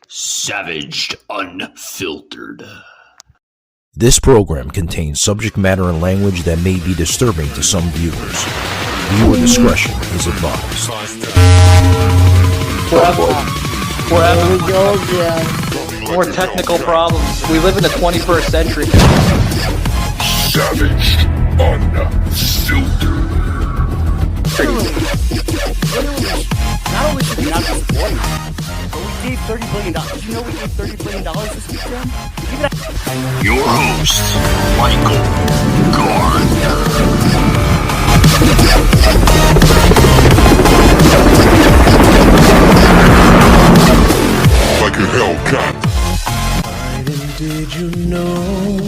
Savaged Unfiltered. This program contains subject matter and language that may be disturbing to some viewers. Viewer discretion is advised. Here we go again. More technical problems. We live in the 21st century. Savaged Unfiltered. Not only should we not be supporting them, but we gave $30 billion. Did you know we gave $30 billion this weekend? Your host, Michael Gardner. Like a Hellcat. Did you know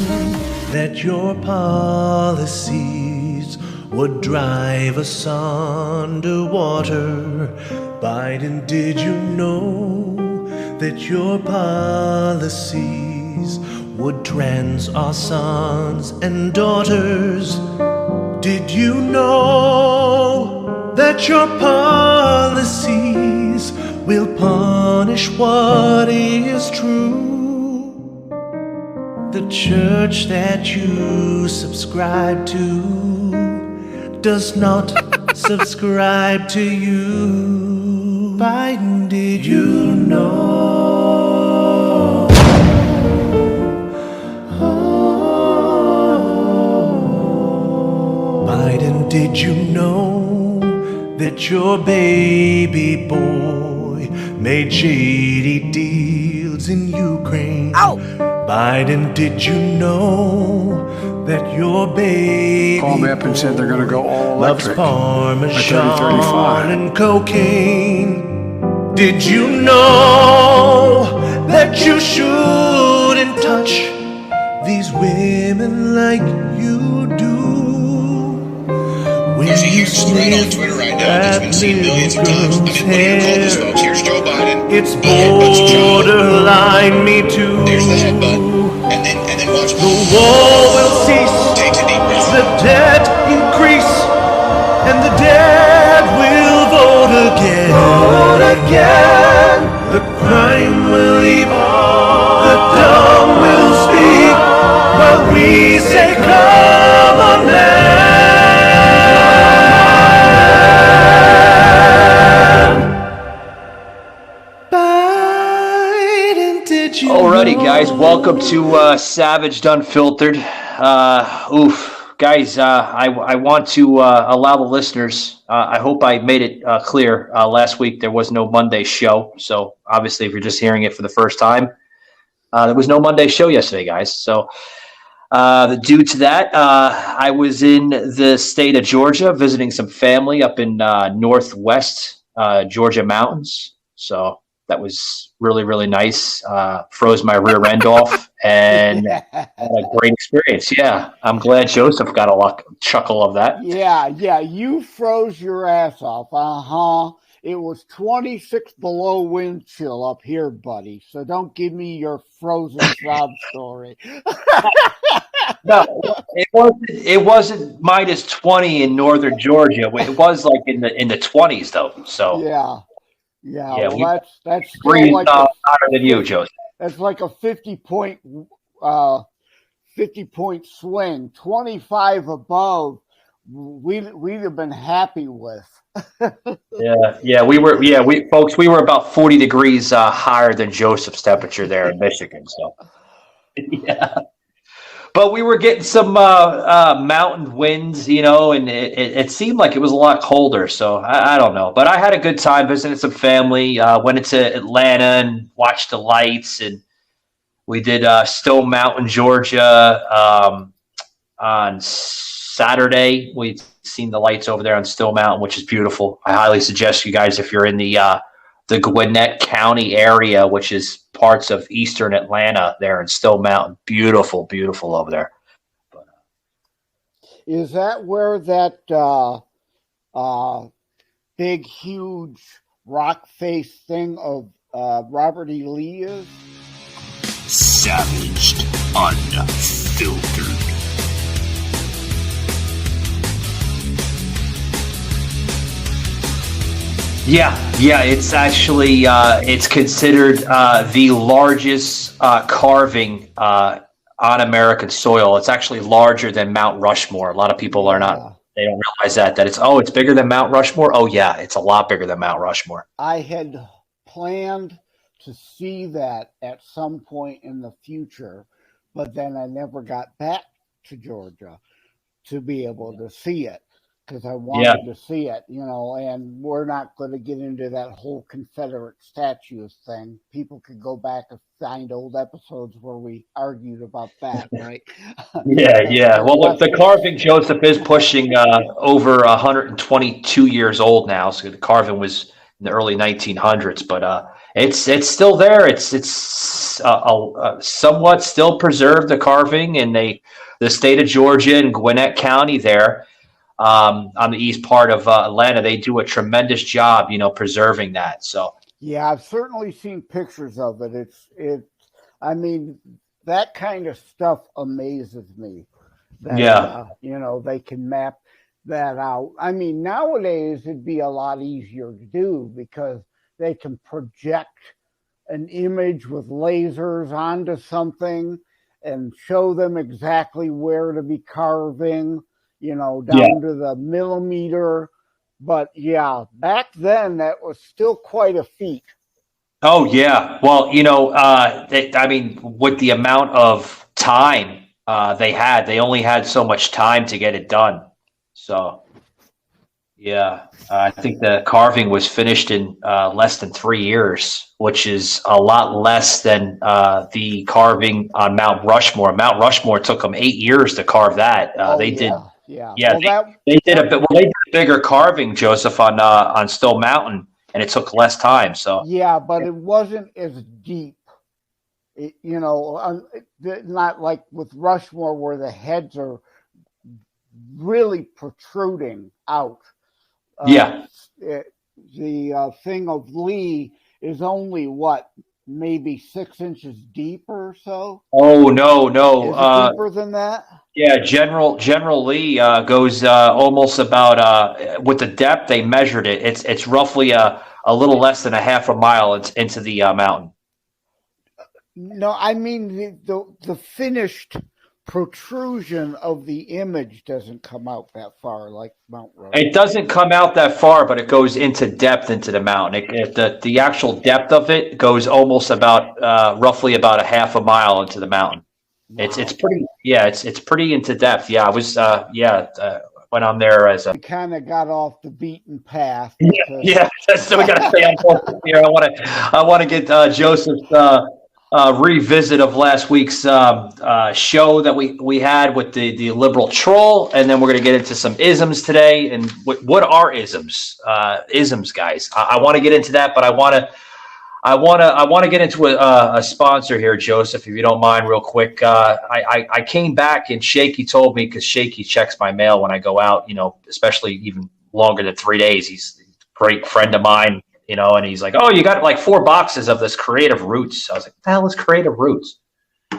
that your policies would drive us underwater? Biden, did you know that your policies would trans our sons and daughters? Did you know that your policies will punish what is true? The church that you subscribe to does not subscribe to you. Biden, did you know? Biden, did you know that your baby boy made shady deals in Ukraine? Ow! Biden, did you know that your baby called me up and said they're going to go all loves electric Parmesan and cocaine? Did you know that you shouldn't touch these women like you do? There's a huge thread on Twitter right now that's been seen millions of times. I mean, what do you call this, folks? Here's Joe Biden. It's borderline Me Too. There's the head button. And then watch. The war will cease. Takes a deep breath. The debt increase. And the dead will vote again. Vote again. The crime will leave. The dumb will speak. But we say, come on, man. Alrighty, guys, welcome to Savaged Unfiltered. Guys, I want to allow the listeners, I hope I made it clear. Last week there was no Monday show, so obviously if you're just hearing it for the first time, there was no Monday show yesterday, guys. So due to that, I was in the state of Georgia visiting some family up in northwest Georgia mountains. So that was really, really nice. Froze my rear end off and had a great experience. Yeah, I'm glad Joseph got a chuckle of that. Yeah, you froze your ass off. It was 26 below wind chill up here, buddy. So don't give me your frozen sob story. No, it wasn't minus 20 in northern Georgia. It was like in the 20s though. So yeah. Well, that's still like higher than you, Joseph. That's like a 50-point swing. 25 above, we'd have been happy with. we were about 40 degrees higher than Joseph's temperature there in Michigan. So yeah. But we were getting some mountain winds, and it seemed like it was a lot colder. So I don't know. But I had a good time visiting some family. Went into Atlanta and watched the lights. And we did Stone Mountain, Georgia on Saturday. We've seen the lights over there on Stone Mountain, which is beautiful. I highly suggest you guys, if you're in the Gwinnett County area, which is parts of eastern Atlanta there in Stone Mountain. Beautiful, beautiful over there. Is that where that big, huge rock face thing of Robert E. Lee is? Savaged Unfiltered. Yeah, it's actually it's considered the largest carving on American soil. It's actually larger than Mount Rushmore. A lot of people are not, they don't realize that it's bigger than Mount Rushmore. Oh yeah, it's a lot bigger than Mount Rushmore. I had planned to see that at some point in the future, but then I never got back to Georgia to be able to see it because I wanted to see it, and we're not going to get into that whole Confederate statues thing. People could go back and find old episodes where we argued about that, right? Yeah. Well, the carving, Joseph, is pushing over 122 years old now. So the carving was in the early 1900s, but it's still there. It's somewhat still preserved, the carving in the state of Georgia and Gwinnett County there. On the east part of Atlanta, they do a tremendous job, preserving that. So yeah, I've certainly seen pictures of it. I mean, that kind of stuff amazes me. They can map that out. I mean, nowadays it'd be a lot easier to do because they can project an image with lasers onto something and show them exactly where to be carving. Down to the millimeter. But yeah, back then that was still quite a feat. Oh, yeah. Well, with the amount of time they only had so much time to get it done. So, yeah, I think the carving was finished in less than 3 years, which is a lot less than the carving on Mount Rushmore. Mount Rushmore took them 8 years to carve that. They did a bigger carving, Joseph, on Stone Mountain, and it took less time. So yeah, but it wasn't as deep. Not like with Rushmore where the heads are really protruding out. The thing of Lee is only maybe 6 inches deep or so. Oh no! Is it deeper than that? Yeah, General Lee goes almost about with the depth they measured it. It's roughly a little less than a half a mile into the mountain. No, I mean the finished protrusion of the image doesn't come out that far like Mount Rushmore. It doesn't come out that far, but it goes into depth into the mountain. The actual depth of it goes almost about roughly about a half a mile into the mountain. Wow. It's pretty it's pretty into depth. Yeah, I was went on there as a. We kind of got off the beaten path. So we got to stay on course here. I want to get Joseph's revisit of last week's show that we had with the liberal troll, and then we're going to get into some isms today. And what are isms? Isms, guys. I want to get into that, but I want to get into a sponsor here, Joseph, if you don't mind, real quick. I came back and Shaky told me, because Shaky checks my mail when I go out, especially even longer than 3 days. He's a great friend of mine, and he's like, "Oh, you got like 4 boxes of this Creative Roots." I was like, "What the hell is Creative Roots?"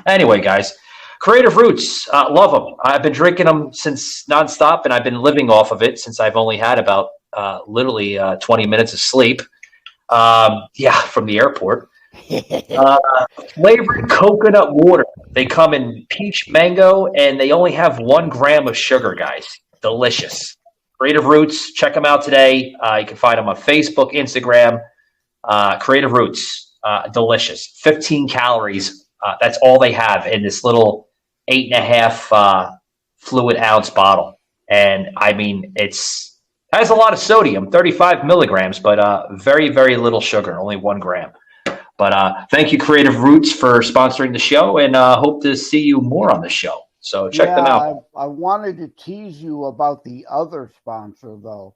Anyway, guys, Creative Roots, love them. I've been drinking them since nonstop, and I've been living off of it since I've only had about literally 20 minutes of sleep. From the airport. Flavored coconut water. They come in peach mango, and they only have 1 gram of sugar, guys. Delicious. Creative Roots. Check them out today. You can find them on Facebook, Instagram. Creative Roots. Delicious. 15 calories. That's all they have in this little 8.5 fluid ounce bottle. And I mean, has a lot of sodium, 35 milligrams, but very, very little sugar, only 1 gram. But thank you, Creative Roots, for sponsoring the show, and hope to see you more on the show. So check them out. I wanted to tease you about the other sponsor, though.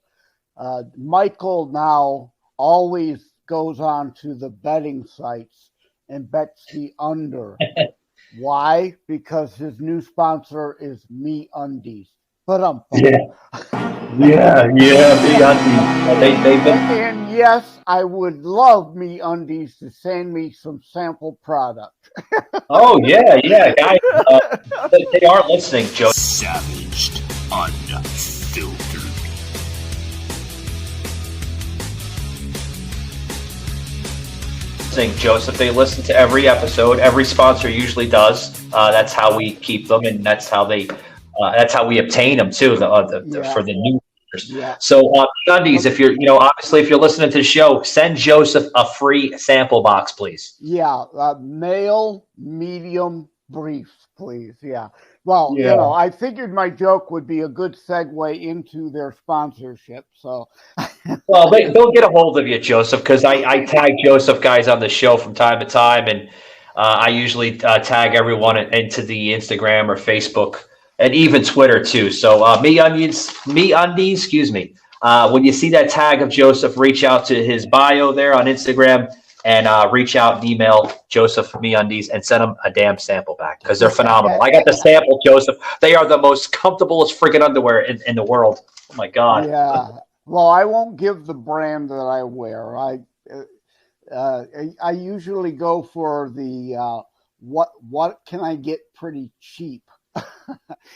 Michael now always goes on to the betting sites and bets the under. Why? Because his new sponsor is Me Undies. And yes, I would love Me Undies to send me some sample product. Oh yeah, guys, they are listening, Joe. Savaged, unfiltered. listening, Joseph. They listen to every episode. Every sponsor usually does. That's how we keep them, and that's how we obtain them too. For the new listeners. Yeah. So, MeUndies, if you're, obviously, if you're listening to the show, send Joseph a free sample box, please. Yeah, male, medium, briefs, please. Yeah. Well, Yeah. I figured my joke would be a good segue into their sponsorship. So, Well, they'll get a hold of you, Joseph, because I tag Joseph guys on the show from time to time, and I usually tag everyone into the Instagram or Facebook and even Twitter too. So MeUndies, excuse me. When you see that tag of Joseph, reach out to his bio there on Instagram and reach out and email Joseph MeUndies and send them a damn sample back because they're phenomenal. I got the sample, Joseph. They are the most comfortablest freaking underwear in the world. Oh my God. yeah. Well, I won't give the brand that I wear. I usually go for the what can I get pretty cheap.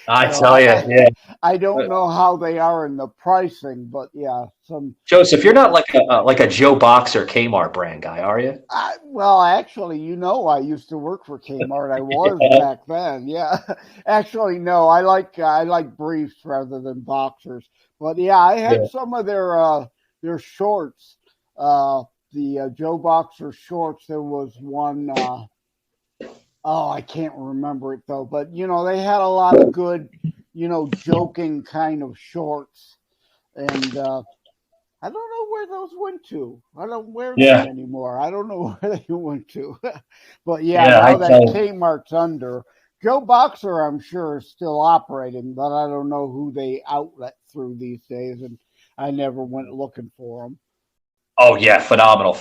I tell you, yeah. I don't know how they are in the pricing, but yeah, Joseph, you're not like a Joe Box or Kmart brand guy, are you? Well, actually, I used to work for Kmart. I was back then. Yeah, actually, no, I like briefs rather than boxers. But yeah, I had some of their shorts. The Joe Boxer shorts. There was one. I can't remember it though. But they had a lot of good, joking kind of shorts, and I don't know where those went to. I don't wear them anymore. I don't know where they went to. But now that Kmart's under, Joe Boxer, I'm sure, is still operating, but I don't know who they outlet through these days, and I never went looking for them. Oh yeah, phenomenal.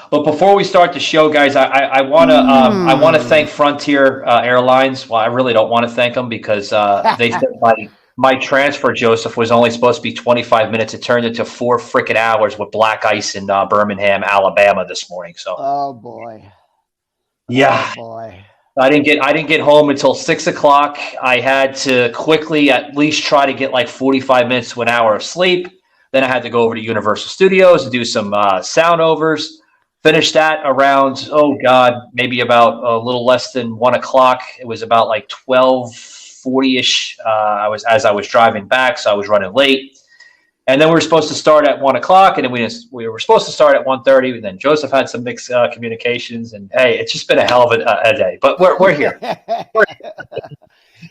But before we start the show, guys, I want to thank Frontier Airlines. Well, I really don't want to thank them because they said my transfer, Joseph, was only supposed to be 25 minutes. It turned into 4 freaking hours with black ice in Birmingham, Alabama this morning. So. Oh boy. Yeah. Oh boy. I didn't get home until 6 o'clock. I had to quickly at least try to get like 45 minutes to an hour of sleep. Then I had to go over to Universal Studios and do some sound overs. Finished that around, maybe about a little less than 1 o'clock. It was about like 12:40-ish. I was driving back, so I was running late. And then we were supposed to start at 1 o'clock, and then we were supposed to start at 1:30. And then Joseph had some mixed communications, and hey, it's just been a hell of a day. But we're here.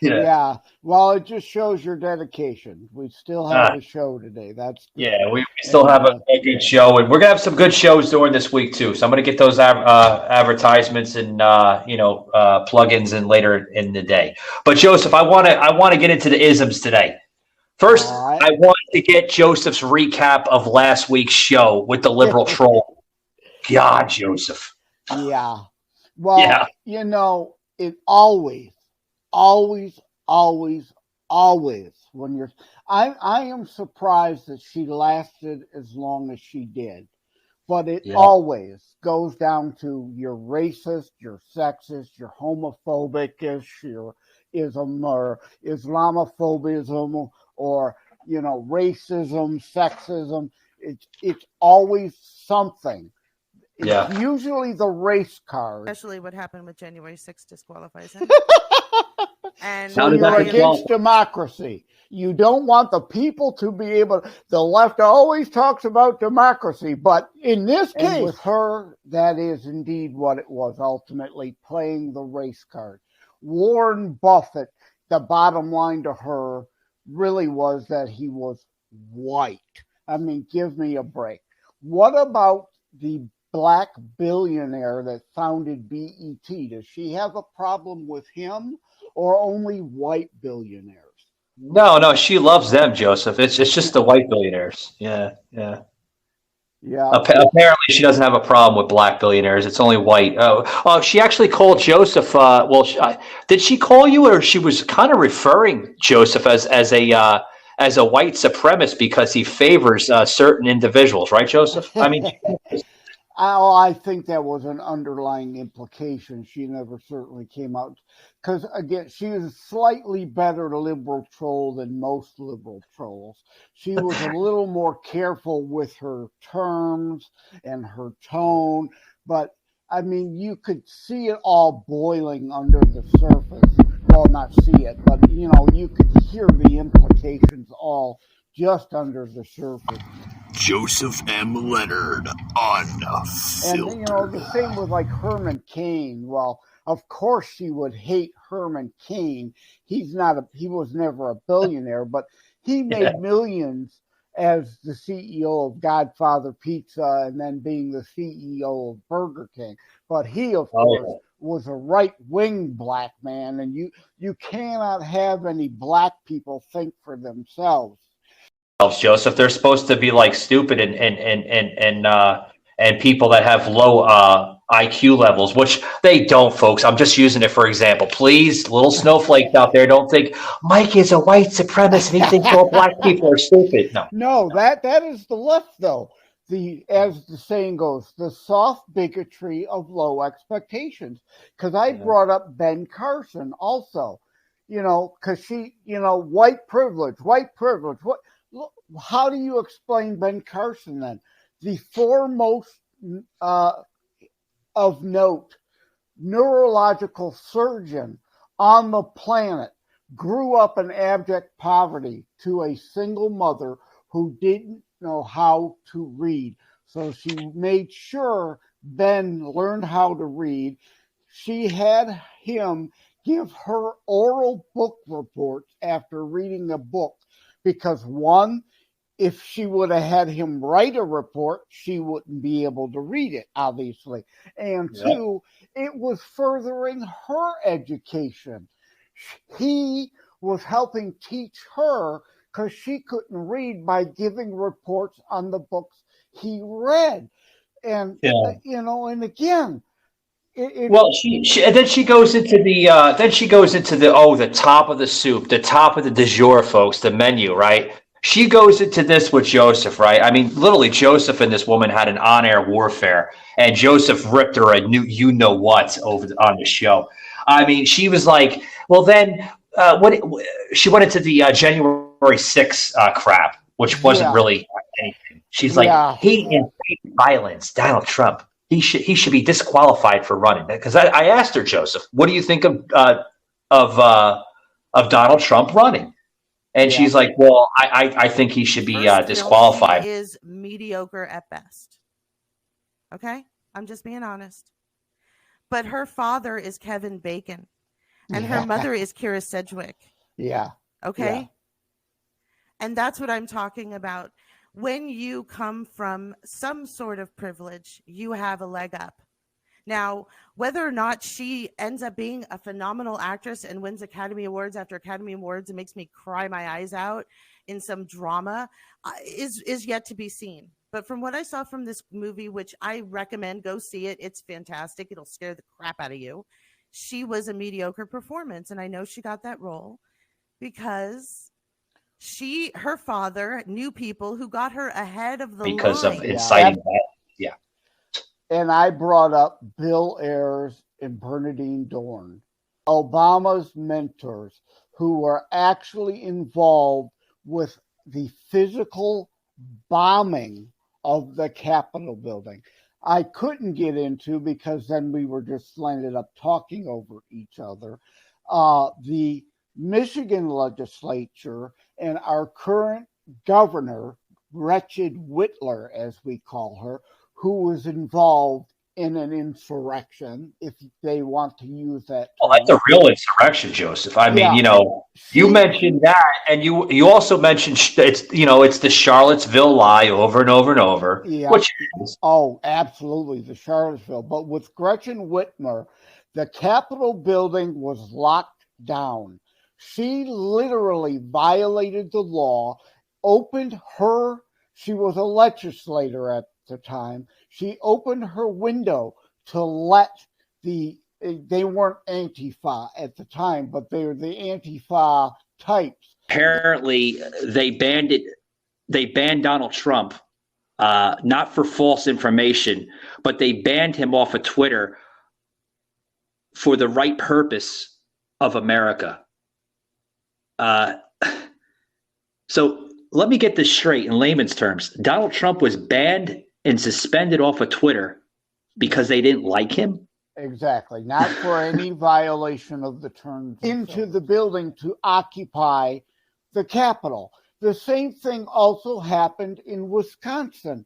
Yeah. Well, it just shows your dedication. We still have a show today. That's good. Yeah. We still have a good show, and we're gonna have some good shows during this week too. So I'm gonna get those advertisements and plugins in later in the day. But Joseph, I want to get into the isms today. First, right. I want to get Joseph's recap of last week's show with the liberal troll. God, Joseph. Yeah. Well, it always when you're I am surprised that she lasted as long as she did. But it always goes down to you're racist, you're sexist, you're homophobic, you're ism or Islamophobism or racism, sexism. It's always something. It's usually the race card. Especially what happened with January 6th disqualifies him. And so you're against democracy. You don't want the people to be able. The left always talks about democracy, but in this case, with her, that is indeed what it was. Ultimately, playing the race card. Warren Buffett. The bottom line to her really was that he was white. I mean, give me a break. What about the black billionaire that founded BET? Does she have a problem with him or only white billionaires? No, she loves them, Joseph. It's just the white billionaires. Yeah. Apparently, she doesn't have a problem with black billionaires. It's only white. Oh, she actually called Joseph. Did she call you, or she was kind of referring Joseph as a white supremacist because he favors certain individuals, right, Joseph? I mean. I think that was an underlying implication. She never certainly came out. Because, again, she is a slightly better liberal troll than most liberal trolls. She was a little more careful with her terms and her tone. But I mean, you could see it all boiling under the surface. Well, not see it, but you could hear the implications all just under the surface. Joseph M. Leonard, Unfiltered. And the same with like Herman Cain. Well, of course she would hate Herman Cain. He was never a billionaire, but he made millions as the CEO of Godfather Pizza and then being the CEO of Burger King. But he, of course, was a right-wing black man, and you cannot have any black people think for themselves. Joseph, they're supposed to be like stupid and people that have low IQ levels, which they don't, folks. I'm just using it for example. Please, little snowflakes out there, don't think Mike is a white supremacist and he thinks all black people are stupid. No, that is the left, though. As the saying goes, the soft bigotry of low expectations. Because I brought up Ben Carson also, because she, white privilege. What? How do you explain Ben Carson then? The foremost of note neurological surgeon on the planet grew up in abject poverty to a single mother who didn't know how to read. So she made sure Ben learned how to read. She had him give her oral book reports after reading a book because, one, if she would have had him write a report, she wouldn't be able to read it, obviously. And two, it was furthering her education. He was helping teach her because she couldn't read by giving reports on the books he read. And, and again, she and then she goes into the the top of the soup, the top of the du jour, folks, the menu, right? She goes into this with Joseph, right? I mean, literally, Joseph and this woman had an on-air warfare, and Joseph ripped her a new you-know-what on the show. I mean, she was like, well, then, she went into the January 6th crap, which wasn't really anything. She's like, hate and violence, Donald Trump. He should be disqualified for running. Because I asked her, Joseph, what do you think of Donald Trump running? And she's like, well, I think he should be disqualified. He is mediocre at best. Okay? I'm just being honest. But her father is Kevin Bacon. And her mother is Kira Sedgwick. Yeah. Okay? Yeah. And that's what I'm talking about. When you come from some sort of privilege, you have a leg up. Now, whether or not she ends up being a phenomenal actress and wins Academy Awards after Academy Awards and makes me cry my eyes out in some drama is yet to be seen. But from what I saw from this movie, which I recommend, go see it. It's fantastic. It'll scare the crap out of you. She was a mediocre performance. And I know she got that role because her father knew people who got her ahead of the line. Because of inciting that. Yeah. And I brought up Bill Ayers and Bernadine Dorn, Obama's mentors, who were actually involved with the physical bombing of the Capitol building. I couldn't get into because then we were just ended up talking over each other. The Michigan legislature and our current governor, Wretched Whitler, as we call her, who was involved in an insurrection, if they want to use that term. Well, that's a real insurrection, Joseph. I mean, you mentioned that, and you also mentioned it's the Charlottesville lie over and over and over. Yeah. Which is, absolutely, the Charlottesville. But with Gretchen Whitmer, the Capitol building was locked down. She literally violated the law, she was a legislator at the time. She opened her window to let they weren't Antifa at the time, but they were the Antifa types. Apparently, they banned Donald Trump, not for false information, but they banned him off of Twitter for the right purpose of America. So let me get this straight in layman's terms. Donald Trump was banned and suspended off of Twitter because they didn't like him? Exactly. Not for any violation of the terms into the building to occupy the Capitol. The same thing also happened in Wisconsin.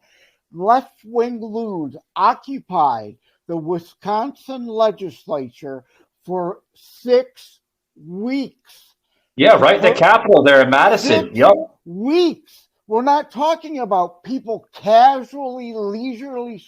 Left-wing loons occupied the Wisconsin legislature for 6 weeks. Yeah, right in the Capitol there in Madison. 6 Yep. weeks. We're not talking about people casually, leisurely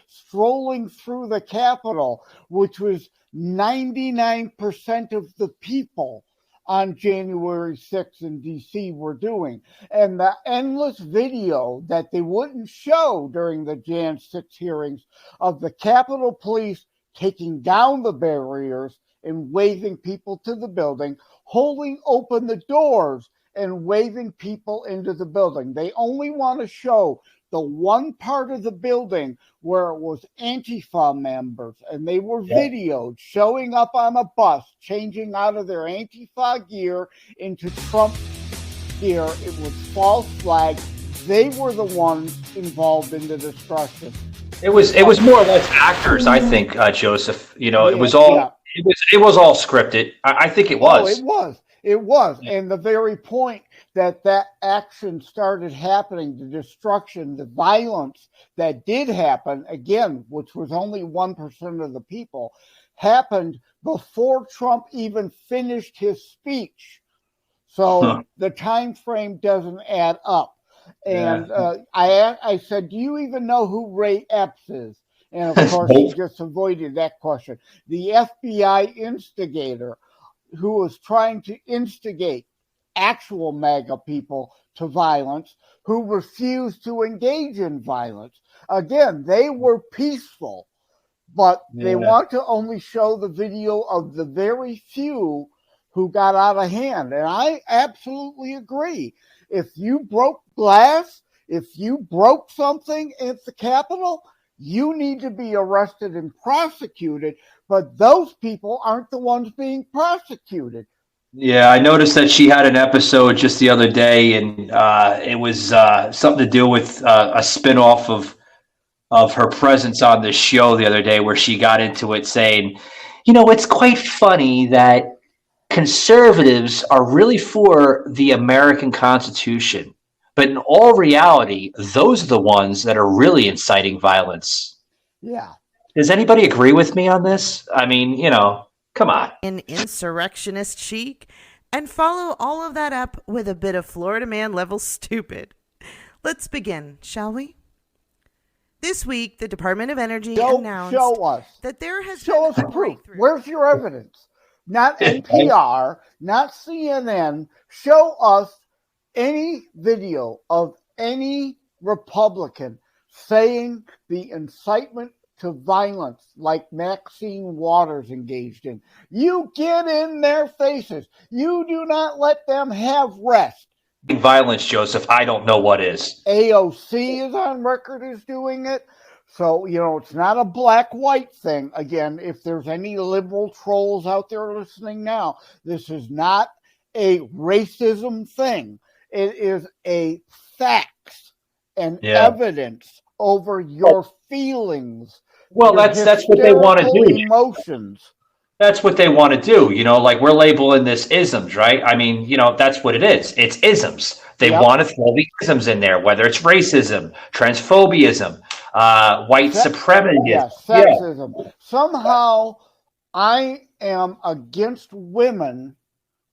strolling through the Capitol, which was 99% of the people on January 6th in D.C. were doing. And the endless video that they wouldn't show during the Jan 6 hearings of the Capitol Police taking down the barriers and waving people to the building, holding open the doors and waving people into the building. They only want to show the one part of the building where it was Antifa members, and they were videoed showing up on a bus, changing out of their Antifa gear into Trump gear. It was false flag. They were the ones involved in the destruction. It was more or less actors, I think, Joseph. You know, it was all it was all scripted. I think it was. Oh, it was. And the very point that action started happening, the destruction, the violence that did happen, again, which was only 1% of the people, happened before Trump even finished his speech. So the time frame doesn't add up. And I said, do you even know who Ray Epps is? And of course, he just avoided that question. The FBI instigator who was trying to instigate actual MAGA people to violence, who refused to engage in violence. Again, they were peaceful, but they want to only show the video of the very few who got out of hand. And I absolutely agree. If you broke glass, if you broke something at the Capitol, you need to be arrested and prosecuted, but those people aren't the ones being prosecuted. Yeah, I noticed that she had an episode just the other day, and it was something to do with a spinoff of her presence on the show the other day, where she got into it saying, you know, it's quite funny that conservatives are really for the American Constitution, but in all reality, those are the ones that are really inciting violence. Yeah. Does anybody agree with me on this? I mean, you know, come on. In insurrectionist chic, and follow all of that up with a bit of Florida man level stupid. Let's begin, shall we? This week, the Department of Energy announced that there has been a breakthrough. Where's your evidence? Not NPR, not CNN. Show us any video of any Republican saying the incitement to violence like Maxine Waters engaged in. You get in their faces. You do not let them have rest. Violence, Joseph, I don't know what is. AOC is on record as doing it. So, you know, it's not a black-white thing. Again, if there's any liberal trolls out there listening now, this is not a racism thing. It is a facts and evidence over your feelings. Well, that's what they want to do. Emotions. That's what they want to do. You know, like we're labeling this isms, right? I mean, you know, that's what it is. It's isms. They want to throw the isms in there, whether it's racism, transphobiaism, white supremacy. Sexism. Yeah. Somehow I am against women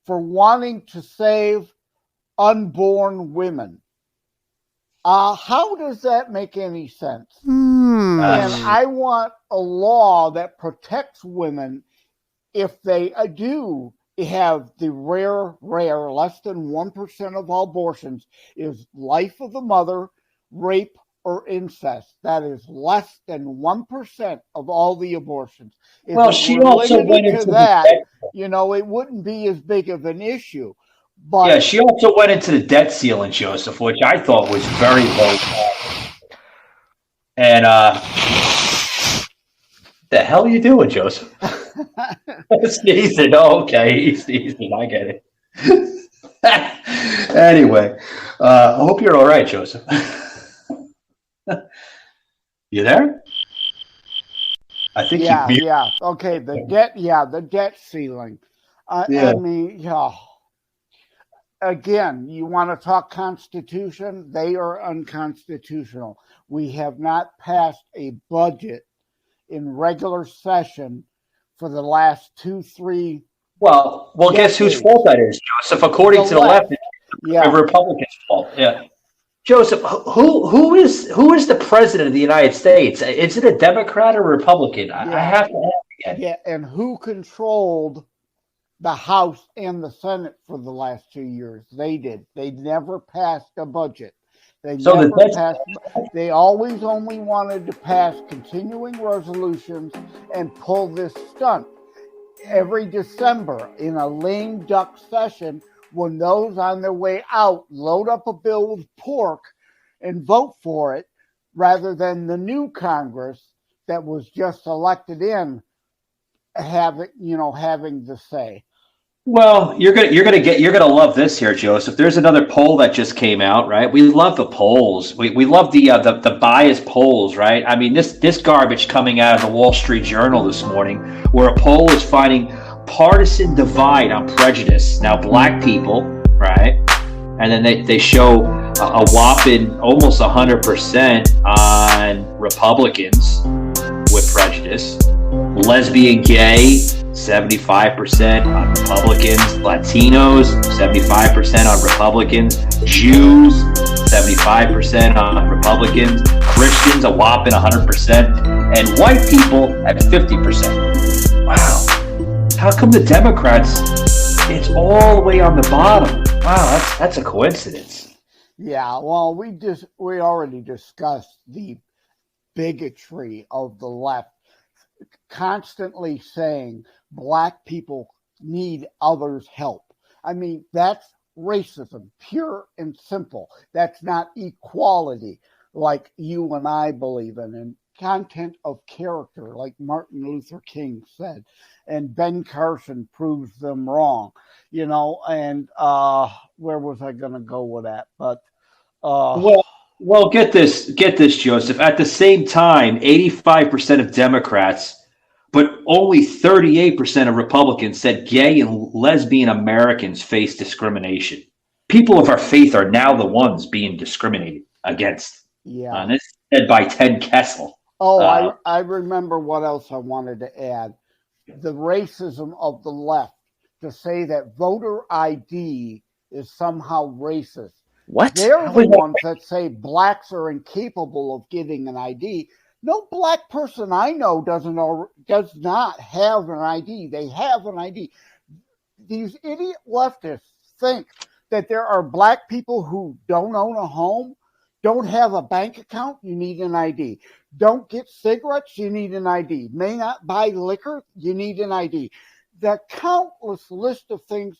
for wanting to save unborn women. How does that make any sense? And I want a law that protects women if they do have the rare, less than 1% of all abortions is life of the mother, rape, or incest. That is less than 1% of all the abortions. If she also went into that. You know, it wouldn't be as big of an issue. But she also went into the debt ceiling, Joseph, which I thought was very low. And the hell are you doing, Joseph? Sneezing. Oh, okay, he's sneezing. I get it. Anyway, I hope you're all right, Joseph. You there? I think yeah. Okay, the debt ceiling. I mean, again, you want to talk Constitution? They are unconstitutional. We have not passed a budget in regular session for the last 2-3. Well, guess whose fault that is, Joseph? According to the left, it's the Republicans' fault. Yeah. Joseph, who is the president of the United States? Is it a Democrat or Republican? I have to ask again. Yeah, and who controlled the House and the Senate for the last 2 years? They did. They never passed a budget. They always only wanted to pass continuing resolutions and pull this stunt. Every December in a lame duck session, when those on their way out load up a bill with pork and vote for it, rather than the new Congress that was just elected in having the say. Well, you're gonna love this here, Joseph. There's another poll that just came out, right? We love the polls. We love the biased polls, right? I mean, this garbage coming out of the Wall Street Journal this morning, where a poll is finding partisan divide on prejudice. Now, black people, right? And then they show a whopping almost 100% on Republicans with prejudice. Lesbian, gay, 75% on Republicans. Latinos, 75% on Republicans. Jews, 75% on Republicans. Christians, a whopping 100%. And white people at 50%. Wow. How come the Democrats, it's all the way on the bottom? Wow, that's a coincidence. Yeah, well, we already discussed the bigotry of the left, constantly saying black people need others' help. I mean, that's racism, pure and simple. That's not equality like you and I believe in, and content of character like Martin Luther King said, and Ben Carson proves them wrong, and where was I going to go with that? But well, get this, Joseph. At the same time, 85% of Democrats, but only 38% of Republicans said gay and lesbian Americans face discrimination. People of our faith are now the ones being discriminated against. Yeah. This is said by Ted Kessel. Oh, I remember what else I wanted to add. The racism of the left, to say that voter ID is somehow racist. What? They're the ones that say blacks are incapable of getting an ID. No black person I know does not have an ID. They have an ID. These idiot leftists think that there are black people who don't own a home, don't have a bank account, you need an ID. Don't get cigarettes, you need an ID. May not buy liquor, you need an ID. The countless list of things.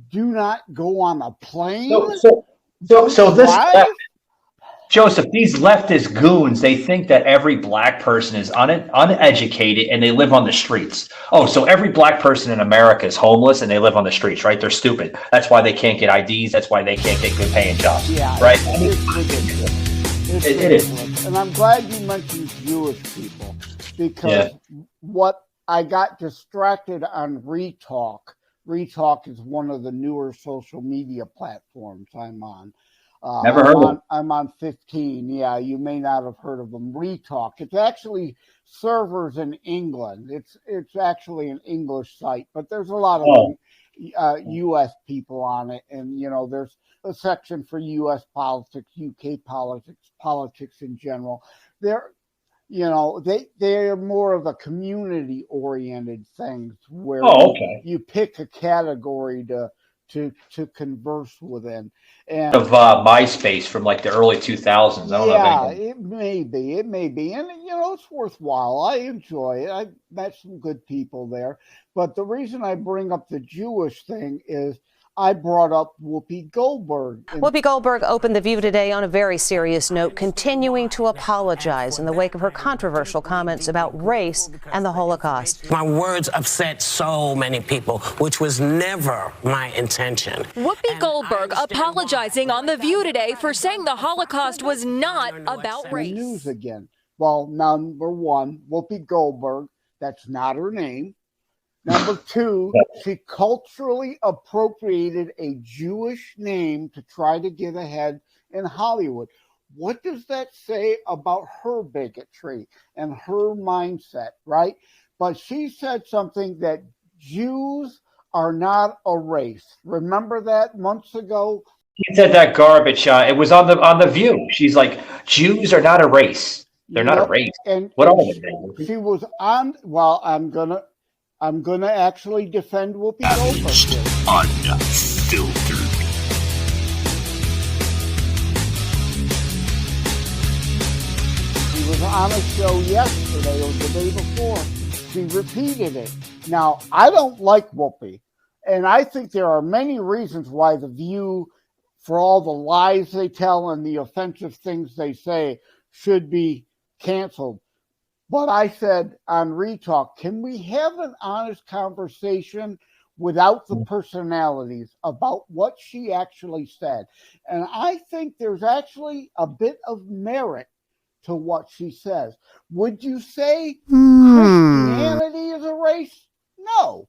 Do not go on a plane. So this Joseph, these leftist goons, they think that every black person is uneducated and they live on the streets. Oh, so every black person in America is homeless and they live on the streets, right? They're stupid. That's why they can't get IDs. That's why they can't get good paying jobs, right? It is. And I'm glad you mentioned Jewish people, because what I got distracted on Retalk. Retalk is one of the newer social media platforms I'm on. Never heard of them. I'm on 15. Yeah, you may not have heard of them. Retalk. It's actually servers in England. It's actually an English site, but there's a lot of U.S. people on it, and there's a section for U.S. politics, UK politics in general. They're more of a community-oriented things where you pick a category to converse within. And of MySpace from like the early 2000s. I don't know. It may be, and it's worthwhile. I enjoy it. I've met some good people there. But the reason I bring up the Jewish thing is I brought up Whoopi Goldberg. Whoopi Goldberg opened The View today on a very serious note, continuing to apologize in the wake of her controversial comments about race and the Holocaust. My words upset so many people, which was never my intention. Whoopi Goldberg apologizing on The View today for saying the Holocaust was not about race. News again. Well, number one, Whoopi Goldberg, that's not her name. Number two, she culturally appropriated a Jewish name to try to get ahead in Hollywood. What does that say about her bigotry and her mindset, right? But she said something that Jews are not a race. Remember that months ago? She said that garbage. It was on the View. She's like, Jews are not a race. They're not a race. What are they? She was on. Well, I'm gonna actually defend Whoopi Goldberg here. Unfiltered. She was on a show yesterday or the day before. She repeated it. Now, I don't like Whoopi, and I think there are many reasons why The View, for all the lies they tell and the offensive things they say, should be canceled. But I said on Retalk, can we have an honest conversation without the personalities about what she actually said? And I think there's actually a bit of merit to what she says. Would you say Christianity is a race? No.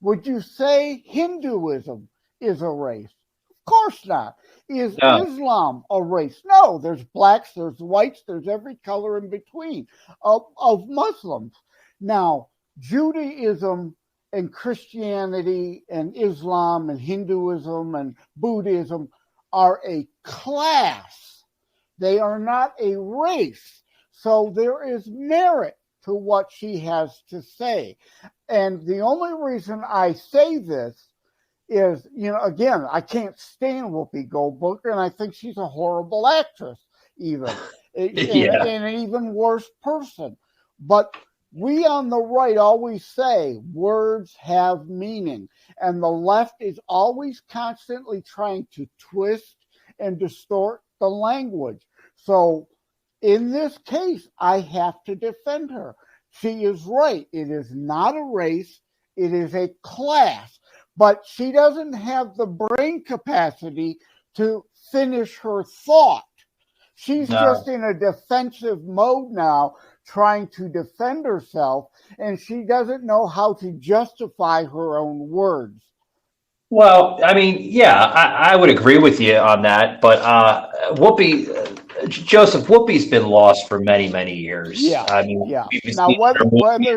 Would you say Hinduism is a race? Of course not. Is Islam a race? No. There's blacks, there's whites, there's every color in between of Muslims. Now, Judaism and Christianity and Islam and Hinduism and Buddhism are a class. They are not a race. So there is merit to what she has to say. And the only reason I say this is, again, I can't stand Whoopi Goldberg, and I think she's a horrible actress, even, and an even worse person. But we on the right always say words have meaning, and the left is always constantly trying to twist and distort the language. So in this case, I have to defend her. She is right. It is not a race. It is a class. But she doesn't have the brain capacity to finish her thought. She's just in a defensive mode now, trying to defend herself, and she doesn't know how to justify her own words. Well, I mean, yeah, I would agree with you on that. But Whoopi's been lost for many, many years. Yeah. I mean, Now, whether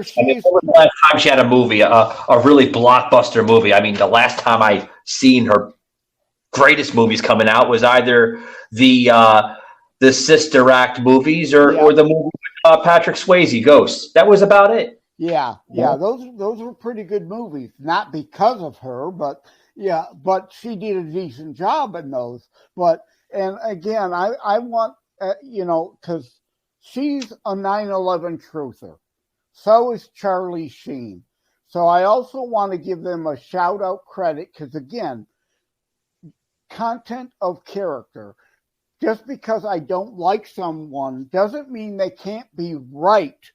she's... when was the last time she had a movie, a really blockbuster movie? I mean, the last time I seen her greatest movies coming out was either the Sister Act movies or the movie with Patrick Swayze, Ghost. That was about it. Yeah. Those were pretty good movies. Not because of her, but she did a decent job in those. And again, I want, because she's a 9/11 truther. So is Charlie Sheen. So I also want to give them a shout out credit because, again, content of character. Just because I don't like someone doesn't mean they can't be right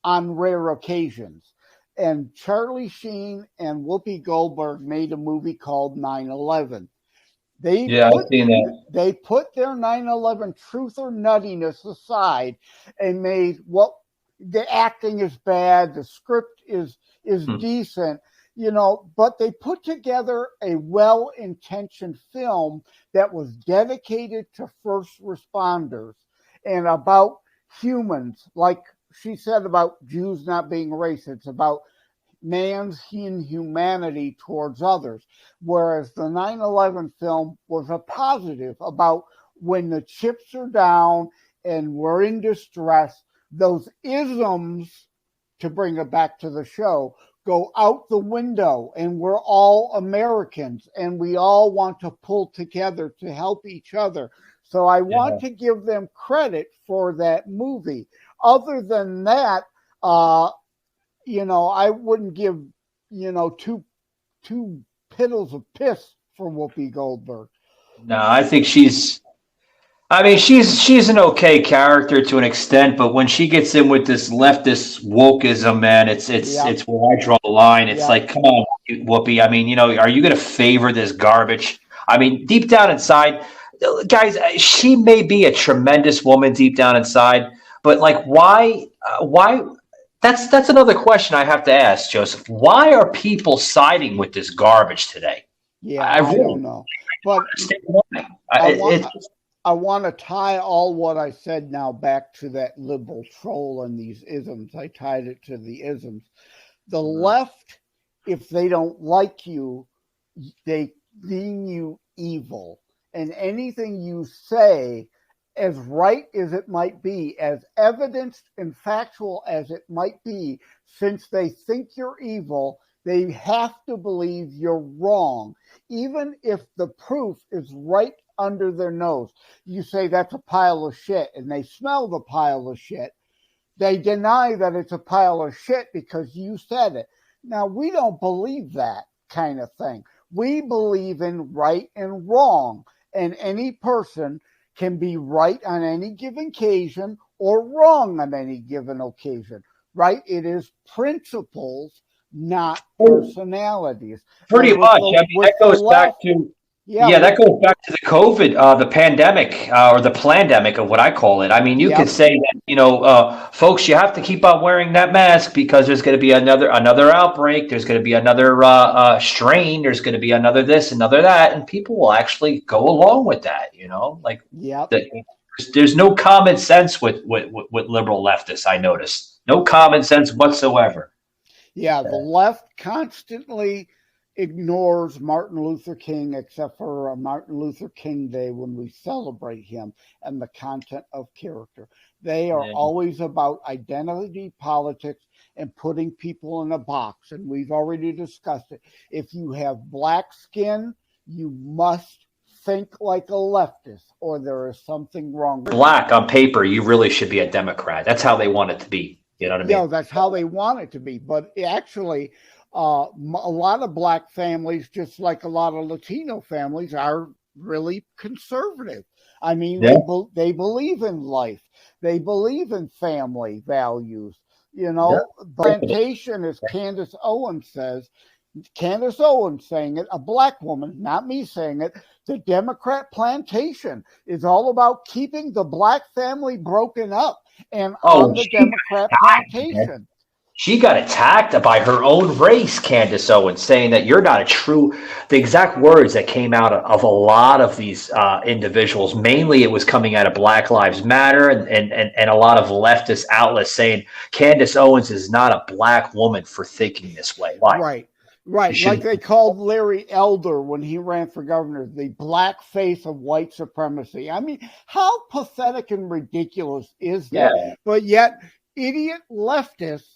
on rare occasions. And Charlie Sheen and Whoopi Goldberg made a movie called 9/11. I've seen that. They put their 9/11 truth or nuttiness aside and made the acting is bad, the script is decent, but they put together a well-intentioned film that was dedicated to first responders and about humans, like she said about Jews not being racist, about man's inhumanity towards others, whereas the 9/11 film was a positive about when the chips are down and we're in distress, those isms, to bring it back to the show, go out the window, and we're all Americans, and we all want to pull together to help each other. So I want to give them credit for that movie. Other than that, I wouldn't give, two piddles of piss for Whoopi Goldberg. No, I think she's an okay character to an extent, but when she gets in with this leftist wokeism, man, it's where I draw the line. It's like, come on, Whoopi. I mean, are you going to favor this garbage? I mean, deep down inside, guys, she may be a tremendous woman deep down inside, but like, why? That's another question I have to ask, Joseph. Why are people siding with this garbage today? Yeah, I don't know. But I want to tie all what I said now back to that liberal troll and these isms. I tied it to the isms. The left, if they don't like you, they deem you evil. And anything you say, as right as it might be, as evidenced and factual as it might be, since they think you're evil, they have to believe you're wrong, even if the proof is right under their nose. You say that's a pile of shit, and they smell the pile of shit. They deny that it's a pile of shit because you said it. Now, we don't believe that kind of thing. We believe in right and wrong, and any person can be right on any given occasion or wrong on any given occasion, right? It is principles, not personalities. Pretty much. I mean, that goes back to that goes back to the COVID, the pandemic, or the plandemic of what I call it. I mean, you could say that, folks, you have to keep on wearing that mask because there's going to be another outbreak. There's going to be another strain. There's going to be another this, another that, and people will actually go along with that. There's no common sense with liberal leftists. I notice no common sense whatsoever. Yeah, the left constantly ignores Martin Luther King, except for Martin Luther King Day when we celebrate him and the content of character. They are always about identity politics and putting people in a box. And we've already discussed it. If you have black skin, you must think like a leftist, or there is something wrong with black on paper. You really should be a Democrat. That's how they want it to be. You know what I mean? Yeah, that's how they want it to be. But actually, a lot of black families, just like a lot of Latino families, are really conservative. I mean, they believe in life. They believe in family values. Plantation, as Candace Owens says, Candace Owens saying it, a black woman, not me saying it, the Democrat plantation is all about keeping the black family broken up and on the Democrat plantation. She got attacked by her own race, Candace Owens, saying that you're not the exact words that came out of a lot of these individuals. Mainly it was coming out of Black Lives Matter and a lot of leftist outlets saying Candace Owens is not a black woman for thinking this way. Why? Right. Like they called Larry Elder when he ran for governor, the black face of white supremacy. I mean, how pathetic and ridiculous is that? Yeah. But yet, idiot leftists.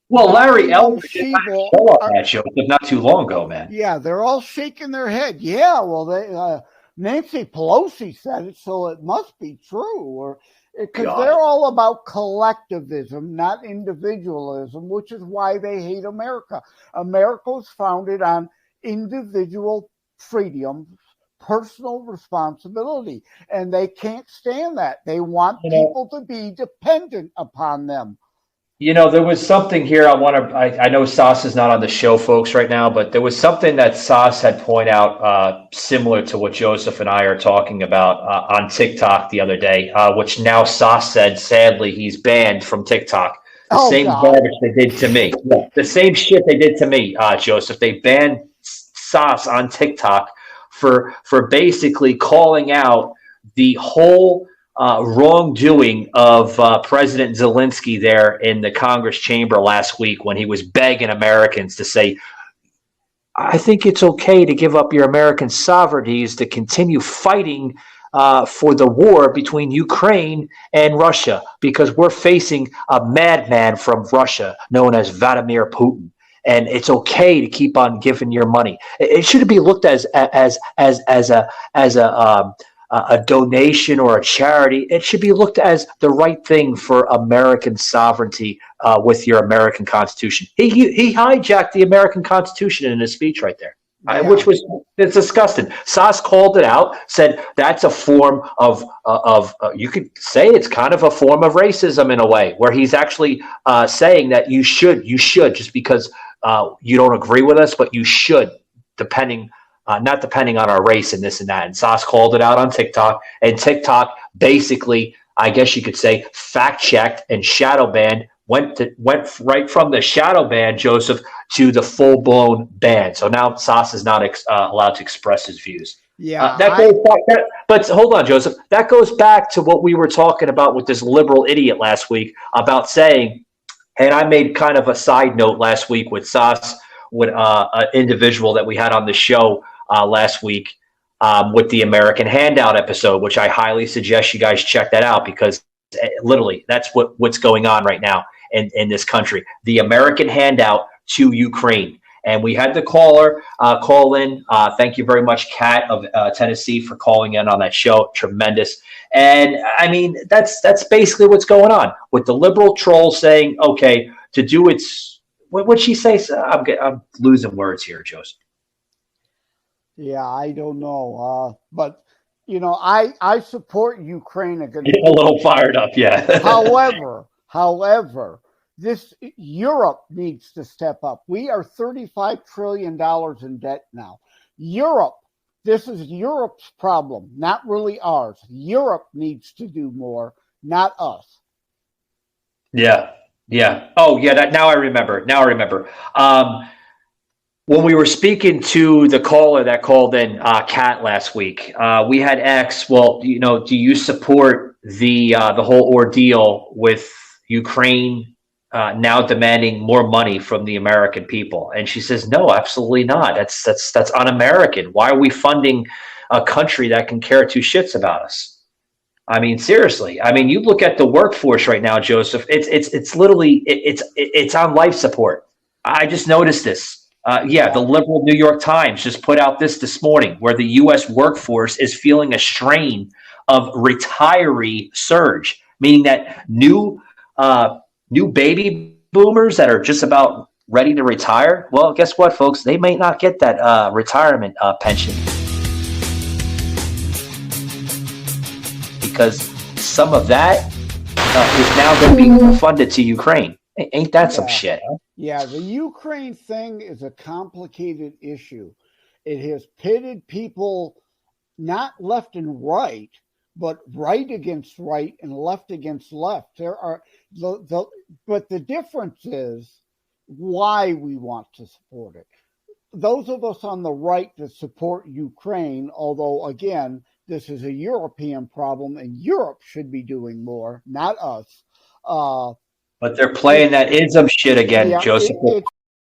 Well, Larry Elder did that show not too long ago, man. Yeah, they're all shaking their head. Yeah, well, Nancy Pelosi said it, so it must be true. Because they're all about collectivism, not individualism, which is why they hate America. America was founded on individual freedom, personal responsibility, and they can't stand that. They want people to be dependent upon them. There was something here I know Sas is not on the show, folks, right now, but there was something that Sas had pointed out similar to what Joseph and I are talking about on TikTok the other day, which now Sas said, sadly, he's banned from TikTok. The same garbage they did to me. Yeah, the same shit they did to me, Joseph. They banned Sas on TikTok for basically calling out the whole wrongdoing of President Zelensky there in the Congress chamber last week when he was begging Americans to say, I think it's okay to give up your American sovereignties to continue fighting for the war between Ukraine and Russia because we're facing a madman from Russia known as Vladimir Putin. And it's okay to keep on giving your money. It shouldn't be looked as a donation or a charity. It should be looked as the right thing for American sovereignty with your American Constitution. He hijacked the American Constitution in his speech right there, which was it's disgusting. Sas called it out, said that's a form of you could say it's kind of a form of racism in a way, where he's actually saying that you should just because you don't agree with us, but you should, not depending on our race and this and that. And Sas called it out on TikTok, and TikTok basically, I guess you could say, fact-checked and shadow banned, went right from the shadow ban, Joseph, to the full-blown ban. So now Sas is not allowed to express his views. Yeah, but hold on, Joseph. That goes back to what we were talking about with this liberal idiot last week about saying, and I made kind of a side note last week with Sas, with an individual that we had on the show last week with the American Handout episode, which I highly suggest you guys check that out, because literally that's what's going on right now in this country. The American Handout to Ukraine. And we had the caller call in. Thank you very much, Kat of Tennessee, for calling in on that show. Tremendous. And I mean, that's basically what's going on with the liberal troll saying, okay, to do its, what'd she say? I'm losing words here, Joseph. Yeah, I don't know. But, you know, I support Ukraine against. You're a little fired up, yeah. However, this Europe needs to step up. We are $35 trillion in debt now. Europe, this is Europe's problem, not really ours. Europe needs to do more, not us. Yeah. Oh, yeah. Now I remember. When we were speaking to the caller that called in, Kat, last week, we had asked, well, you know, do you support the whole ordeal with Ukraine now demanding more money from the American people? And she says, no, absolutely not. That's un-American. Why are we funding a country that can care two shits about us? I mean, seriously. I mean, you look at the workforce right now, Joseph. It's literally it's on life support. I just noticed this. The liberal New York Times just put out this morning, where the U.S. workforce is feeling a strain of retiree surge, meaning that new baby boomers that are just about ready to retire, well, guess what, folks? They may not get that retirement pension, because some of that is now going to be funded to Ukraine. Ain't that some shit? Huh? Yeah, the Ukraine thing is a complicated issue. It has pitted people not left and right, but right against right and left against left. There are but the difference is why we want to support it. Those of us on the right that support Ukraine, although again, this is a European problem and Europe should be doing more, not us. But they're playing that ism shit again, Joseph. It's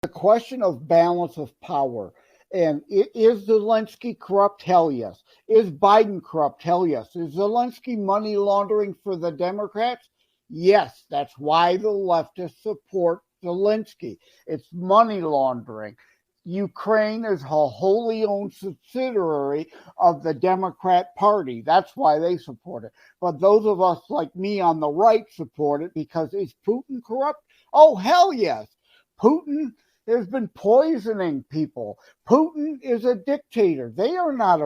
a question of balance of power. And is Zelensky corrupt? Hell yes. Is Biden corrupt? Hell yes. Is Zelensky money laundering for the Democrats? Yes. That's why the leftists support Zelensky. It's money laundering. Ukraine is a wholly owned subsidiary of the Democrat Party. That's why they support it. But those of us like me on the right support it because is Putin corrupt? Oh, hell yes. Putin has been poisoning people. Putin is a dictator. They are not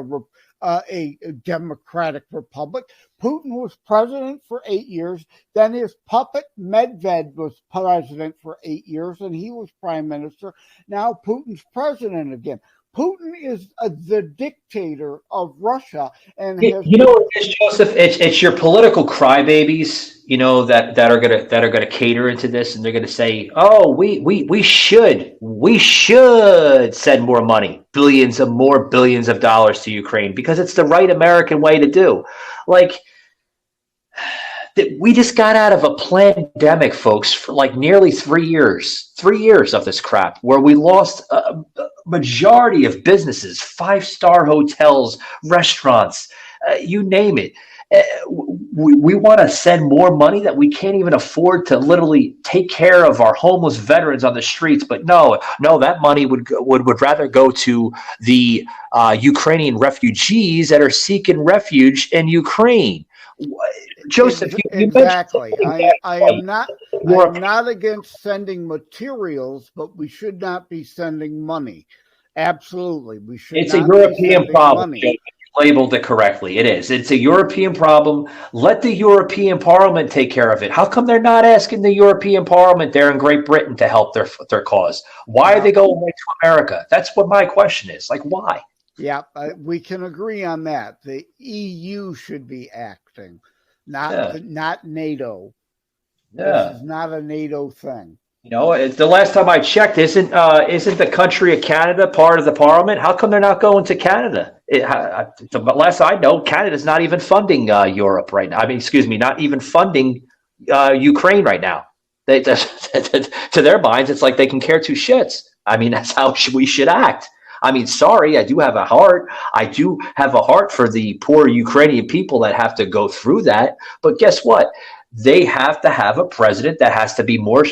a democratic republic. Putin was president for 8 years. Then his puppet Medved was president for 8 years, and he was prime minister. Now Putin's president again. Putin is the dictator of Russia, and you know what it is, Joseph? It's your political crybabies, you know, that are gonna cater into this, and they're gonna say, "Oh, we should send more money, billions of dollars to Ukraine because it's the right American way to do." Like, we just got out of a pandemic, folks, for like nearly 3 years. 3 years of this crap, where we lost a majority of businesses, 5-star hotels, restaurants, you name it. We want to send more money that we can't even afford to literally take care of our homeless veterans on the streets. But no, that money would rather go to the Ukrainian refugees that are seeking refuge in Ukraine. Joseph, you exactly. I am not against sending materials, but we should not be sending money. Absolutely, we should. It's a European problem. You labeled it correctly. It is. It's a European problem. Let the European Parliament take care of it. How come they're not asking the European Parliament there in Great Britain to help their cause? Why are they going right to America? That's what my question is. Like, why? Yeah, we can agree on that. The EU should be acting. not NATO. Yeah. This is not a NATO thing. You know, it's the last time I checked, isn't the country of Canada part of the Parliament? How come they're not going to Canada? The last I know, Canada's not even funding Europe right now. I mean, excuse me, not even funding Ukraine right now. To their minds, it's like they can care two shits. I mean, that's how we should act. I mean, sorry, I do have a heart. I do have a heart for the poor Ukrainian people that have to go through that. But guess what? They have to have a president that has to be more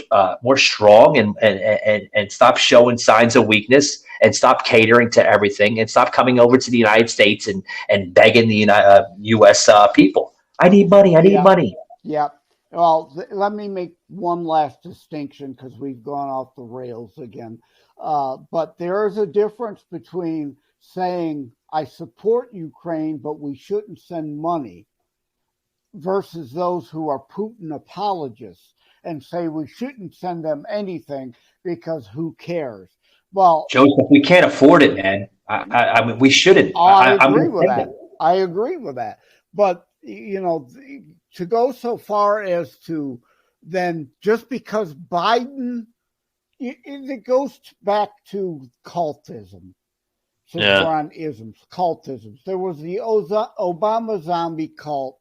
strong and stop showing signs of weakness and stop catering to everything and stop coming over to the United States and begging the U.S. People. I need money. I need money. Yeah. Well, let me make one last distinction because we've gone off the rails again. But there is a difference between saying, I support Ukraine, but we shouldn't send money, versus those who are Putin apologists and say we shouldn't send them anything because who cares? Well, Joseph, we can't afford it, man. I mean, we shouldn't. I agree with that. I agree with that. But, you know, to go so far as to then just because Biden, it goes back to cultism. Since we're on isms, cultisms. There was the Obama zombie cult.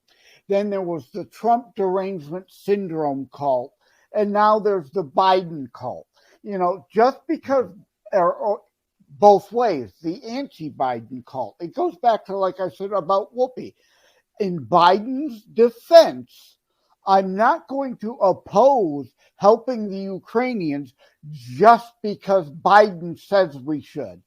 Then there was the Trump derangement syndrome cult. And now there's the Biden cult. You know, just because, or both ways, the anti-Biden cult. It goes back to, like I said, about Whoopi. In Biden's defense, I'm not going to oppose helping the Ukrainians just because Biden says we should.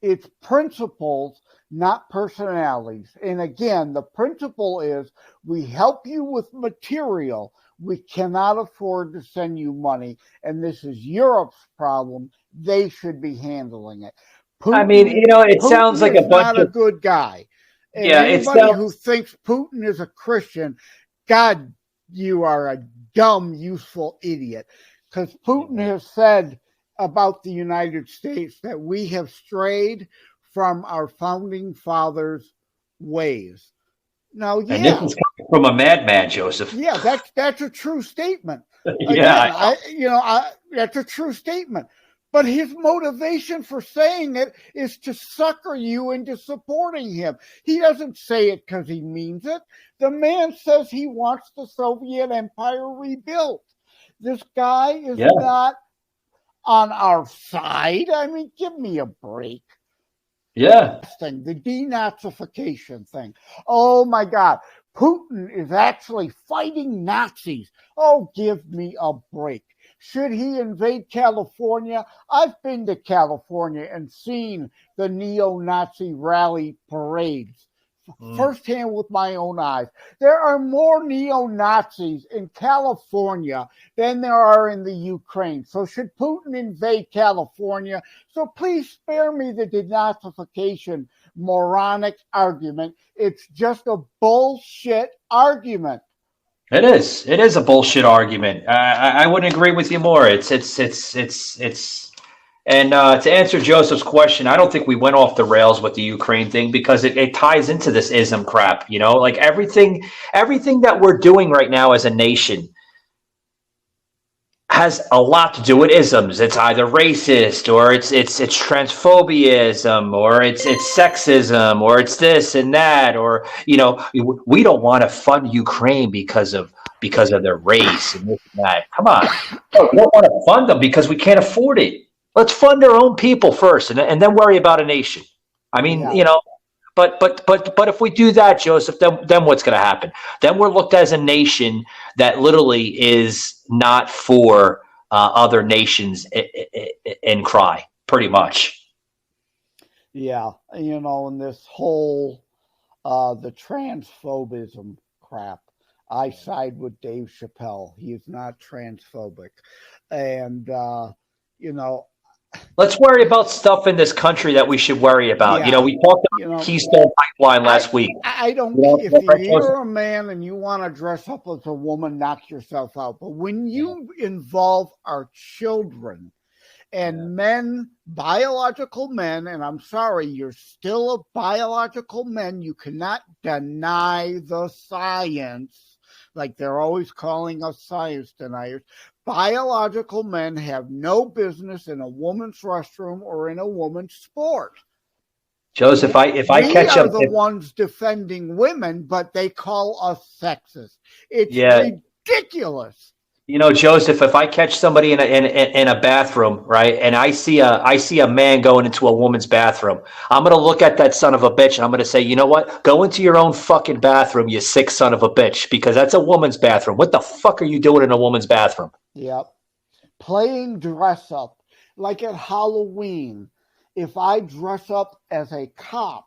It's principles, not personalities. And again, the principle is we help you with material. We cannot afford to send you money. And this is Europe's problem. They should be handling it. Putin, I mean, you know, it Putin sounds like a bunch not of a good guy. And yeah, anybody who thinks Putin is a Christian, God, you are a dumb, useful idiot. Because Putin has said about the United States that we have strayed from our founding fathers' ways. Now, yeah. And this is coming from a madman, Joseph. Yeah, that's a true statement. Yeah. Again, that's a true statement. But his motivation for saying it is to sucker you into supporting him. He doesn't say it because he means it. The man says he wants the Soviet Empire rebuilt. This guy is not on our side. I mean, give me a break. Yeah. The denazification thing. Oh, my God. Putin is actually fighting Nazis. Oh, give me a break. Should he invade California? I've been to California and seen the neo-Nazi rally parades firsthand with my own eyes. There are more neo-Nazis in California than there are in the Ukraine. So should Putin invade California? So please spare me the denazification moronic argument. It's just a bullshit argument. It is. It is a bullshit argument. I wouldn't agree with you more. And to answer Joseph's question, I don't think we went off the rails with the Ukraine thing because it ties into this ism crap. You know, like everything that we're doing right now as a nation has a lot to do with isms. It's either racist or it's transphobiaism or it's sexism or it's this and that, or, you know, we don't want to fund Ukraine because of their race and this and that. Come on. We don't want to fund them because we can't afford it. Let's fund our own people first and then worry about a nation. I mean, you know, but if we do that, Joseph, then what's going to happen? Then we're looked at as a nation that literally is not for other nations and cry, pretty much. Yeah, you know, and this whole the transphobism crap. I side with Dave Chappelle. He is not transphobic, and you know. Let's worry about stuff in this country that we should worry about. Yeah. You know, we talked about Keystone Pipeline last week. I don't. If you're a man and you want to dress up as a woman, knock yourself out. But when you involve our children And men, biological men, and I'm sorry, you're still a biological men. You cannot deny the science. Like they're always calling us science deniers. Biological men have no business in a woman's restroom or in a woman's sport. Joseph, if I catch up, up, the ones defending women, but they call us sexist. It's ridiculous. You know, Joseph, if I catch somebody in a bathroom, right, and I see a man going into a woman's bathroom, I'm gonna look at that son of a bitch and I'm gonna say, you know what? Go into your own fucking bathroom, you sick son of a bitch, because that's a woman's bathroom. What the fuck are you doing in a woman's bathroom? Yep. Playing dress up, like at Halloween. If I dress up as a cop,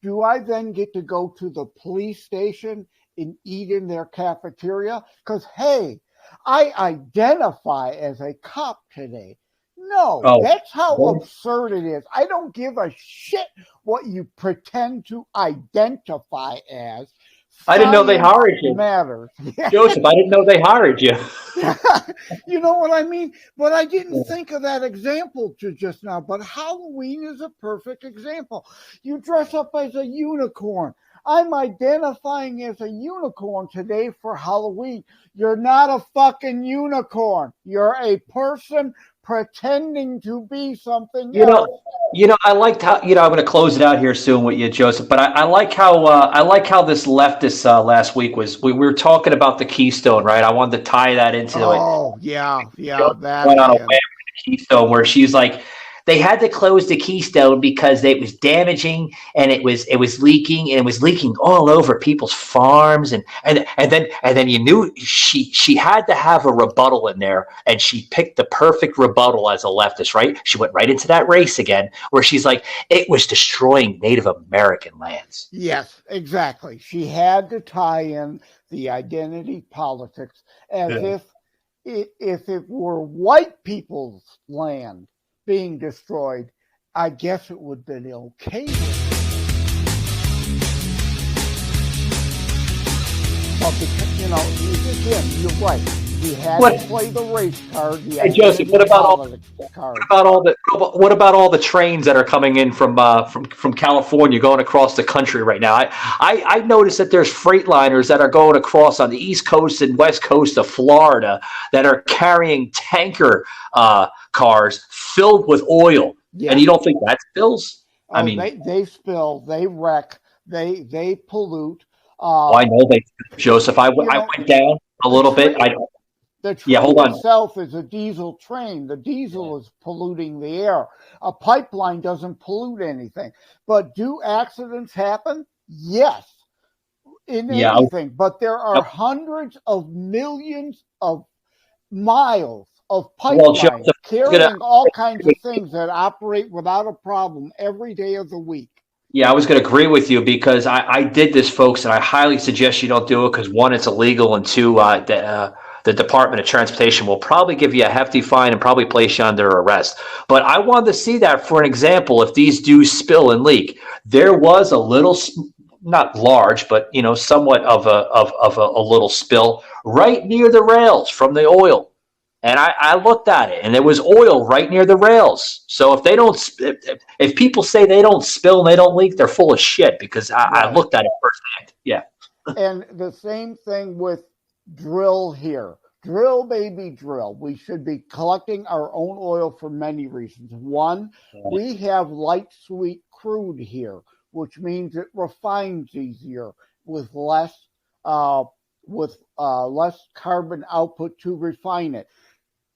do I then get to go to the police station and eat in their cafeteria? Because, hey, I identify as a cop today. No, that's how absurd it is. I don't give a shit what you pretend to identify as. I didn't know they hired you. Matters. Joseph, I didn't know they hired you. You know what I mean? But I didn't think of that example just now. But Halloween is a perfect example. You dress up as a unicorn. I'm identifying as a unicorn today for Halloween. You're not a fucking unicorn. You're a person pretending to be something else. I liked how, I'm going to close it out here soon with you, Joseph, but I like how this leftist last week was, we were talking about the Keystone, right? I wanted to tie that into it. Oh, yeah. That went on a web with the Keystone where she's like, they had to close the Keystone because it was damaging and it was leaking, and it was leaking all over people's farms, and then you knew she had to have a rebuttal in there, and she picked the perfect rebuttal as a leftist, right? She went right into that race again where she's like, it was destroying Native American lands. Yes, exactly. She had to tie in the identity politics as if it were white people's land being destroyed, I guess it would have been okay. But because, again, you're right. He had to play the race card. Hey, Joseph, what about all the trains that are coming in from California going across the country right now? I noticed that there's freightliners that are going across on the East Coast and West Coast of Florida that are carrying tanker cars filled with oil. Yeah. And you don't think that spills? They spill, they wreck, they pollute. I know they, Joseph. I went down a little bit. The train itself is a diesel train. The diesel is polluting the air. A pipeline doesn't pollute anything. But do accidents happen? Yes. Anything. But there are hundreds of millions of miles of pipelines carrying all kinds of things that operate without a problem every day of the week. Yeah, I was going to agree with you because I did this, folks, and I highly suggest you don't do it because, one, it's illegal, and two, the Department of Transportation will probably give you a hefty fine and probably place you under arrest. But I wanted to see that for an example. If these do spill and leak, there was a little, not large, but somewhat of a little spill right near the rails from the oil. And I looked at it, and there was oil right near the rails. So if people say they don't spill and they don't leak, they're full of shit because I looked at it firsthand. Yeah. And the same thing with drill here. Drill, baby, drill. We should be collecting our own oil for many reasons. One, we have light sweet crude here, which means it refines easier with less carbon output to refine it.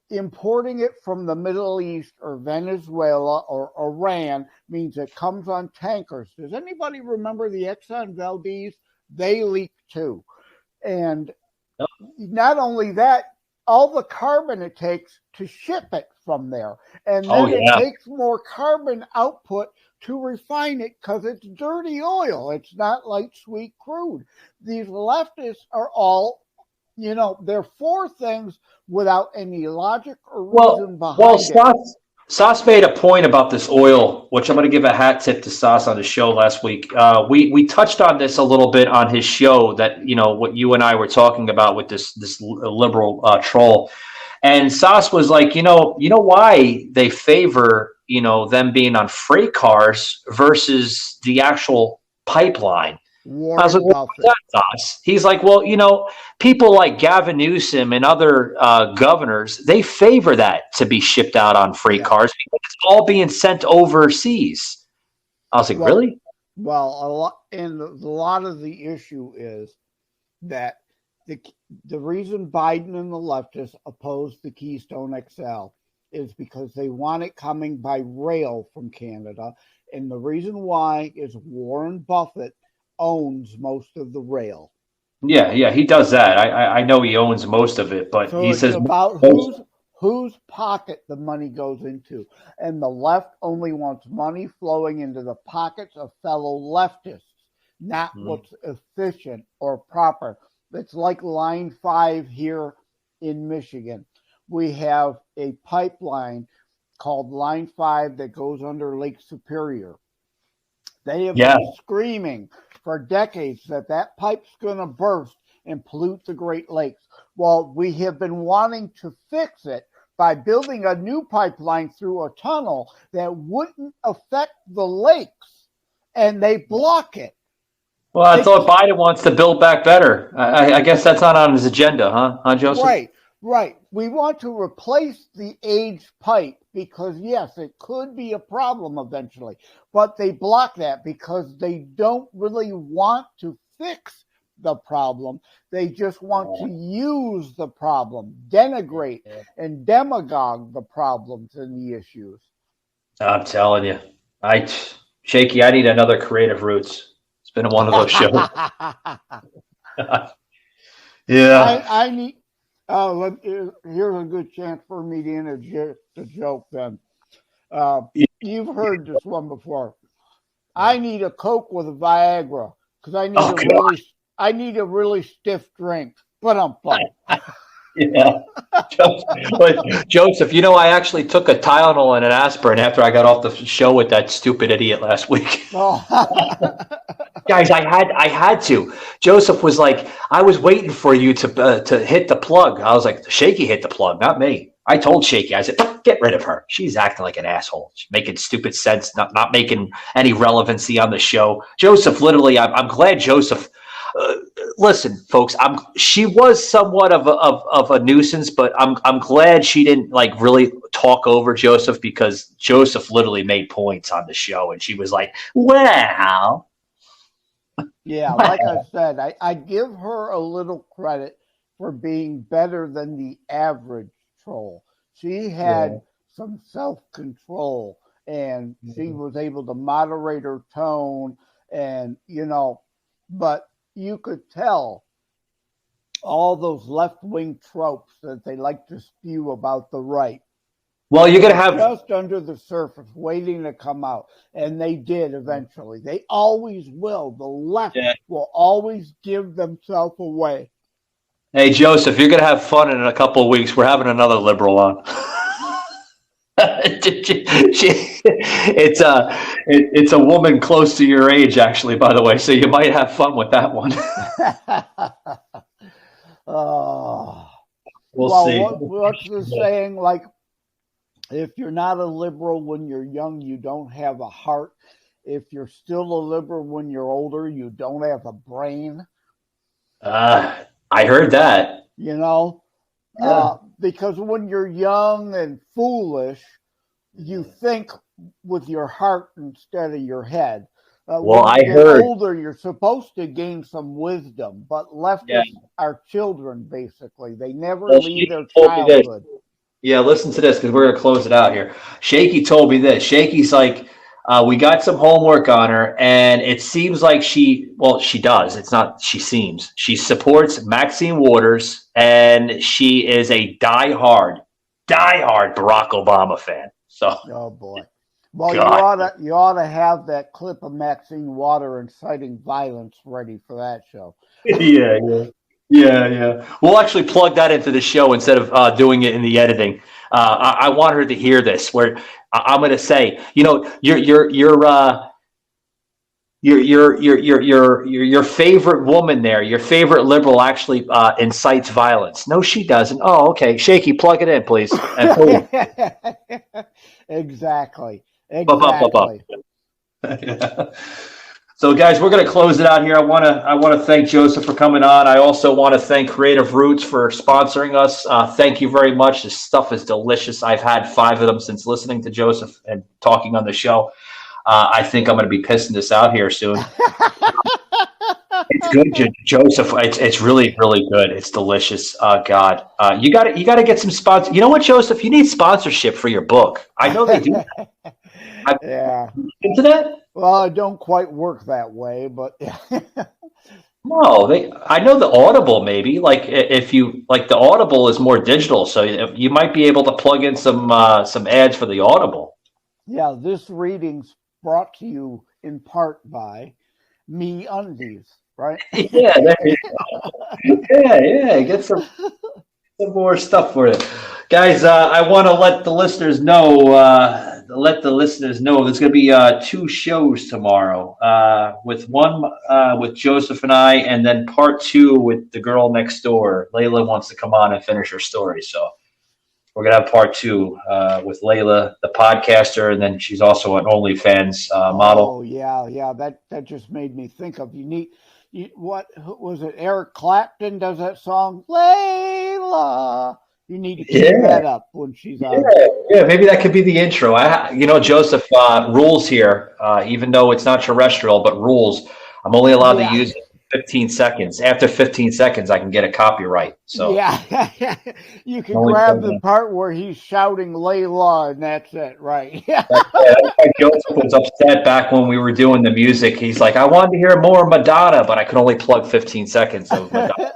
Importing it from the Middle East or Venezuela or Iran means it comes on tankers. Does anybody remember the Exxon Valdez? They leaked too. And not only that, all the carbon it takes to ship it from there. And then it takes more carbon output to refine it because it's dirty oil. It's not like sweet crude. These leftists are all, they're for things without any logic or reason behind it. Sas made a point about this oil, which I'm going to give a hat tip to Sas on the show last week. We touched on this a little bit on his show that, what you and I were talking about with this liberal troll. And Sauce was like, you know why they favor, them being on freight cars versus the actual pipeline. Warren I was like, well, what's that, Sauce? He's like, well, people like Gavin Newsom and other governors, they favor that to be shipped out on freight cars because it's all being sent overseas. I was like, really? Well, a lot of the issue is that the reason Biden and the leftists opposed the Keystone XL is because they want it coming by rail from Canada. And the reason why is Warren Buffett owns most of the rail. Yeah, he does that. I know he owns most of it, but so he says about whose pocket the money goes into. And the left only wants money flowing into the pockets of fellow leftists, not what's efficient or proper. It's like Line 5 here in Michigan. We have a pipeline called Line 5 that goes under Lake Superior. They have been screaming for decades that pipe's going to burst and pollute the Great Lakes. Well, we have been wanting to fix it by building a new pipeline through a tunnel that wouldn't affect the lakes, and they block it. Well, I thought Biden wants to build back better. I guess that's not on his agenda, huh, Joseph? Right. We want to replace the aged pipe because, yes, it could be a problem eventually. But they block that because they don't really want to fix the problem. They just want to use the problem, denigrate and demagogue the problems and the issues. I'm telling you. Shaky, I need another Creative Roots. It's been one of those shows. Yeah. I need... here's a good chance for me to interject a joke then. You've heard this one before. I need a Coke with a Viagra because I need a really stiff drink, but I'm fine. Yeah. Joseph, I actually took a Tylenol and an aspirin after I got off the show with that stupid idiot last week. Oh. Guys, I had to. Joseph was like, I was waiting for you to hit the plug. I was like, Shaky hit the plug, not me. I told Shaky, I said, get rid of her. She's acting like an asshole. She's making stupid sense, not making any relevancy on the show. Joseph, literally, I'm glad Joseph. Listen, folks, she was somewhat of a nuisance, but I'm glad she didn't really talk over Joseph because Joseph literally made points on the show, and she was like, "Well." Yeah, like I said, I give her a little credit for being better than the average troll. She had some self-control, and she was able to moderate her tone, and but you could tell all those left-wing tropes that they like to spew about the right. Well, you're going to have just under the surface, waiting to come out, and they did eventually. They always will. The left will always give themselves away. Hey, Joseph, you're going to have fun in a couple of weeks. We're having another liberal on. It's a woman close to your age, actually, by the way, so you might have fun with that one. We'll see. What's the saying? Like, if you're not a liberal when you're young, you don't have a heart. If you're still a liberal when you're older, you don't have a brain. I heard that. Because when you're young and foolish, you think with your heart instead of your head. When you get older, you're supposed to gain some wisdom, but leftists are children, basically. They never leave their childhood. Yeah, listen to this because we're going to close it out here. Shaky told me this. Shaky's like, we got some homework on her, and it seems like she does. It's not she seems. She supports Maxine Waters, and she is a diehard Barack Obama fan. So, oh boy. Well, you ought to have that clip of Maxine Waters inciting violence ready for that show. Yeah. We'll actually plug that into the show instead of doing it in the editing. I want her to hear this. Where I'm going to say, your favorite woman there, your favorite liberal actually incites violence. No, she doesn't. Oh, okay. Shaky, plug it in, please. And Exactly. So, guys, we're going to close it out here. I want to thank Joseph for coming on. I also want to thank Creative Roots for sponsoring us. Thank you very much. This stuff is delicious. I've had 5 of them since listening to Joseph and talking on the show. I think I'm going to be pissing this out here soon. It's good, Joseph. It's really, really good. It's delicious. God, you got to get some sponsors. You know what, Joseph? You need sponsorship for your book. I know they do. Yeah. Into that? Well, I don't quite work that way, but no, I know the Audible maybe. Like if you like, the Audible is more digital, so you might be able to plug in some ads for the Audible. Yeah, this reading's brought to you in part by Me Undies, right? Yeah, there you go. Yeah, get some more stuff for it, guys. I want to let the listeners know. There's going to be 2 shows tomorrow. With one with Joseph and I, and then part 2 with the girl next door. Layla wants to come on and finish her story, so we're gonna have part 2 with Layla, the podcaster, and then she's also an OnlyFans model. Oh yeah. That just made me think of what was it? Eric Clapton does that song, Layla. You need to keep that up when she's on. Yeah, maybe that could be the intro. Joseph rules here, even though it's not terrestrial, but rules. I'm only allowed to use it 15 seconds. After 15 seconds, I can get a copyright. So yeah, you can grab the part where he's shouting Layla, and that's it, right? That's why Joseph was upset back when we were doing the music. He's like, I wanted to hear more Madonna, but I could only plug 15 seconds of Madonna.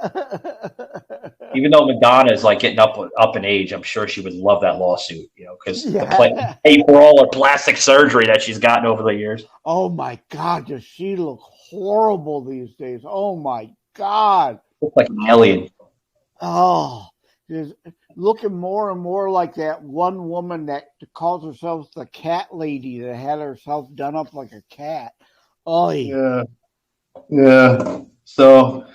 Even though Madonna is like getting up in age, I'm sure she would love that lawsuit, because the April or plastic surgery that she's gotten over the years. Oh my God, does she look horrible these days? Oh my God. Looks like an alien. Oh, she's looking more and more like that one woman that calls herself the cat lady that had herself done up like a cat. Oh yeah. So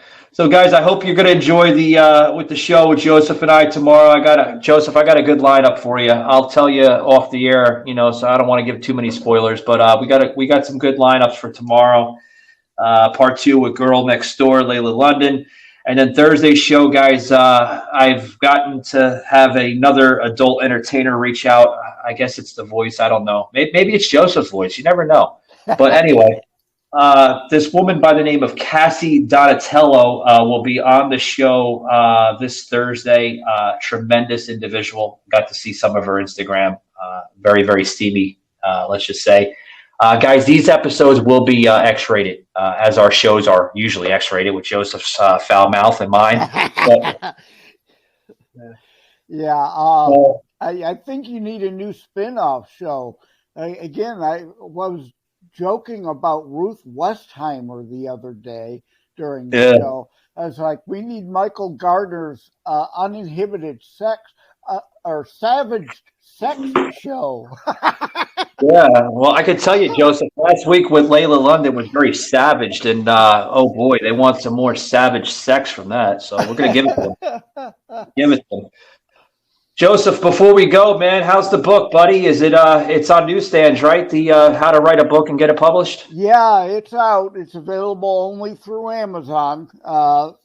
guys, I hope you're going to enjoy the show with Joseph and I tomorrow. Joseph, I got a good lineup for you. I'll tell you off the air, so I don't want to give too many spoilers, but we got some good lineups for tomorrow. Part 2 with Girl Next Door, Layla London. And then Thursday's show, guys, I've gotten to have another adult entertainer reach out. I guess it's The Voice. I don't know. Maybe it's Joseph's voice. You never know. But anyway, this woman by the name of Cassie Donatello will be on the show this Thursday. Tremendous individual. Got to see some of her Instagram. Very, very steamy, let's just say. Guys, these episodes will be X-rated, as our shows are usually X-rated, with Joseph's foul mouth and mine. I think you need a new spin-off show. I was joking about Ruth Westheimer the other day during the show. I was like, we need Michael Gardner's uninhibited sex or savage sex show. Yeah, well, I could tell you, Joseph, last week with Layla London was very savaged, and oh boy, they want some more savage sex from that. So we're gonna give it to them. Joseph, before we go, man, how's the book, buddy? Is it it's on newsstands, right? The How to Write a Book and Get It Published? Yeah, it's out. It's available only through Amazon,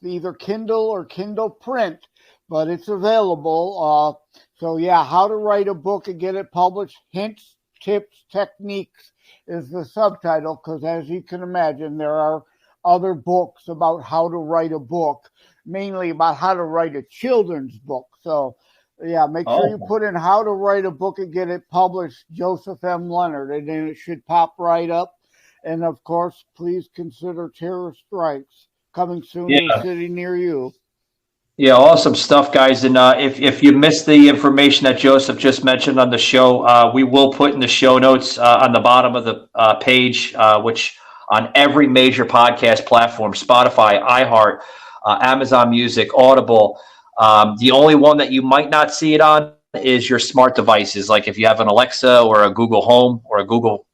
either Kindle or Kindle print, but it's available. So yeah, How to Write a Book and Get It Published, hints, tips, techniques is the subtitle, because as you can imagine, there are other books about how to write a book, mainly about how to write a children's book. So yeah, make sure you put in How to Write a Book and Get It Published, Joseph M. Leonard, and then it should pop right up. And of course, please consider Terror Strikes, coming soon to a city near you. Yeah, awesome stuff, guys. And if you missed the information that Joseph just mentioned on the show, we will put in the show notes on the bottom of the page, which on every major podcast platform, Spotify, iHeart, Amazon Music, Audible. The only one that you might not see it on is your smart devices. Like if you have an Alexa or a Google Home or a Google